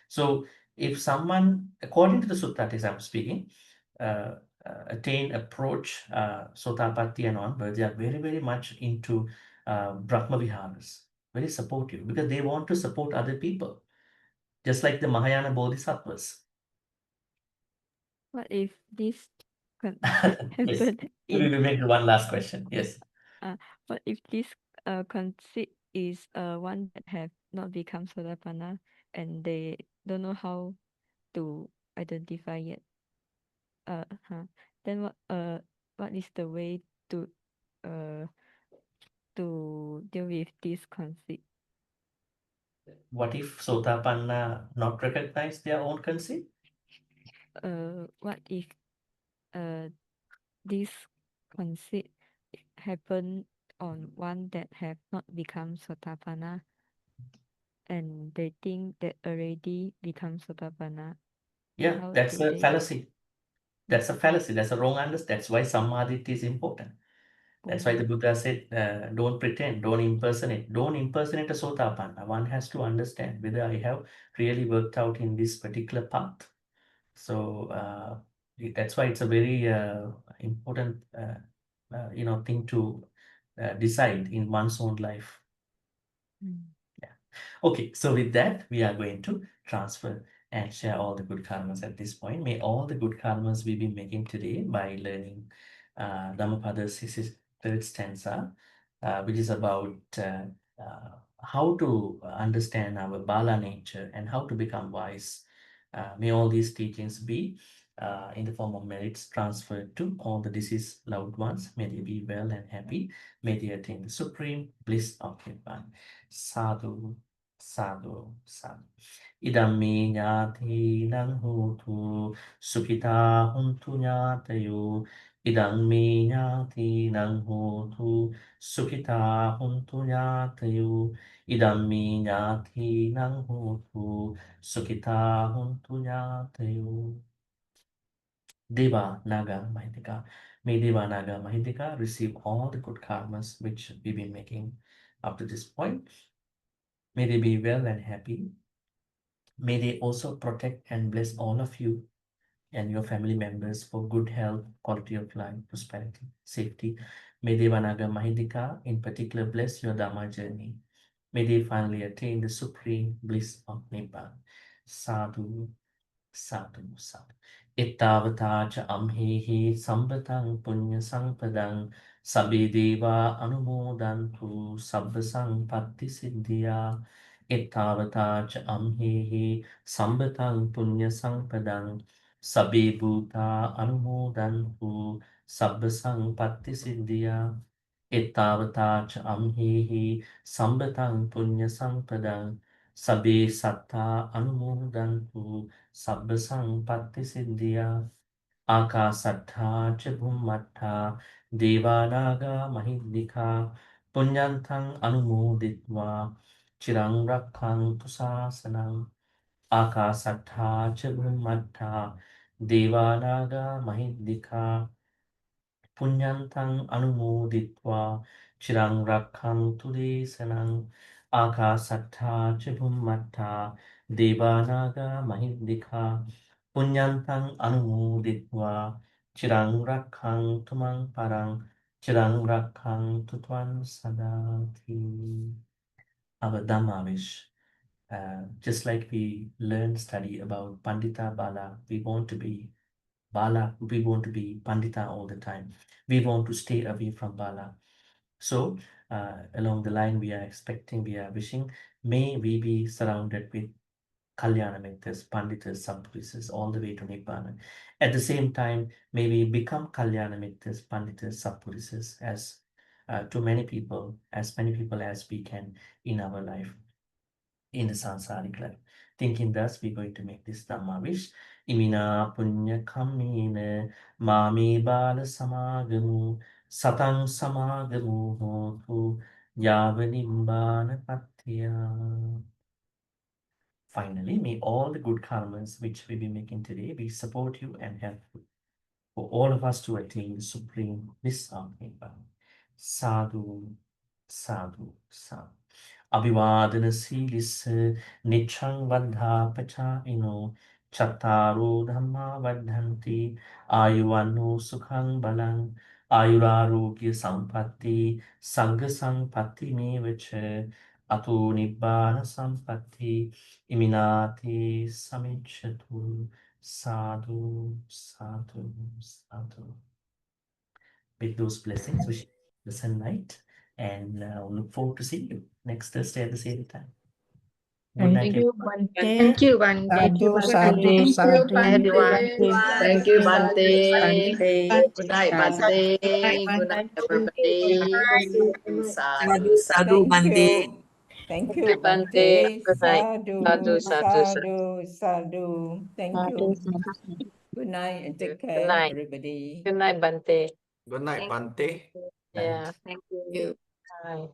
So if someone, according to the sutta as I'm speaking, attain, approach Sotapatti and on, but they are very, very much into Brahma Viharas, very supportive, because they want to support other people, just like the Mahayana Bodhisattvas. What if this Yes, happen we will make one last question. Yes. what if this conceit is one that have not become Sotapanna and they don't know how to identify yet? Then what is the way to deal with this conceit? What if Sotapanna not recognize their own conceit? What if this conceit happen on one that have not become Sotapanna and they think that already become Sotapanna Yeah, How that's do a they? fallacy. That's a fallacy. That's a wrong understanding. That's why Sammaditi is important. That's why the Buddha said, don't pretend, don't impersonate. Don't impersonate a Sotapanna. One has to understand whether I have really worked out in this particular path. So that's why it's a very important, thing to decide in one's own life. Yeah. Okay, so with that, we are going to transfer and share all the good karmas at this point. May all the good karmas we be making today by learning Dhammapada's third stanza, which is about how to understand our Bala nature and how to become wise. May all these teachings be in the form of merits transferred to all the deceased loved ones. May they be well and happy. May they attain the supreme bliss of Nibbana. Sadhu, sadhu, sadhu. Idam me nyātīnaṁ hotu, sukhitā hontu nyātayo. Idam me nyātīnaṁ hotu, sukhitā hontu nyātayo. Idam me nyātīnaṁ hotu, sukhitā hontu nyātayo. Deva Naga Mahindika. May Deva Naga Mahindika receive all the good karmas which we've been making up to this point. May they be well and happy. May they also protect and bless all of you and your family members for good health, quality of life, prosperity, safety. May Deva Naga Mahindika in particular bless your Dhamma journey. May they finally attain the supreme bliss of Nibbana. Sadhu, sadhu, sadhu. Ittavata cha amhehi sambataṃ punya sampadaṃ sabbe deva anumodantu sabba sampatti siddhya. Ittavata cha amhehi sambataṃ punya sampadaṃ sabbe bhuta anumodantu sabba sampatti siddhya. Ittavata cha amhehi sambataṃ punya sampadaṃ sabbe sattā anumodantu sabba sampatti siddhya. Akasattha ca bhummattha devanaga mahindika punyantang anumoditva chirang rakkhantu sasanam. Akasattha ca bhummattha devanaga mahindika punyantang anumoditva chirang rakkhantu desanam. Akasattha ca bhummattha devanaga mahindika punyantang anumoditva chirang rakkhantu mang parang chirang rakkhantu tvam sadati. Our Dhamma wish. Just like we learn, study about Pandita Bala, we want to be Bala, we want to be Pandita all the time. We want to stay away from Bala. So, along the line, we are wishing, may we be surrounded with Kalyana Mittas, Panditas, Sampurisas, all the way to Nibbana. At the same time, may we become Kalyana Mittas, Panditas, Sampurisas as to many people as we can in our life, in the samsaric life. Thinking thus, we're going to make this Dhamma wish. Imina punya kamina mami bala samagamu satang samagamu hotu yavanimbana patya. Finally, may all the good karmas which we be making today be support you and helpful for all of us to attain the supreme bliss of Nibbana. Sadhu, sadhu, sadhu. Abhivadana silis nichang vadha pachayino chattaro dhamma vadhanti ayuvano sukhang balang ayurarogya sampatti sangha sampatti mevacha ato nibbana sampatti iminati samichatu. Sadhu, sadhu, sadhu. With those blessings, wish you a pleasant night and look forward to seeing you next Thursday at the same time. Good night. Thank you, everyone. Bhante. Thank you, Bhante. Sadhu, sadhu, Thank you, sadhu. Everyone. Bhante. Thank you, Bhante. Bhante. Good night, Sadhu. Bhante. Good night, Thank you. everybody. Sadhu, sadhu, Thank Bhante. you. Thank Thank you, you, Bhante. Bhante. Good night. Sadhu, Sadhu, sadhu. sadhu, sadhu. Thank Sadhu, you. sadhu, sadhu. Good night and take Good care, night. everybody. Good night, Bhante. Good night, Bhante. Yeah, thank you. Bye.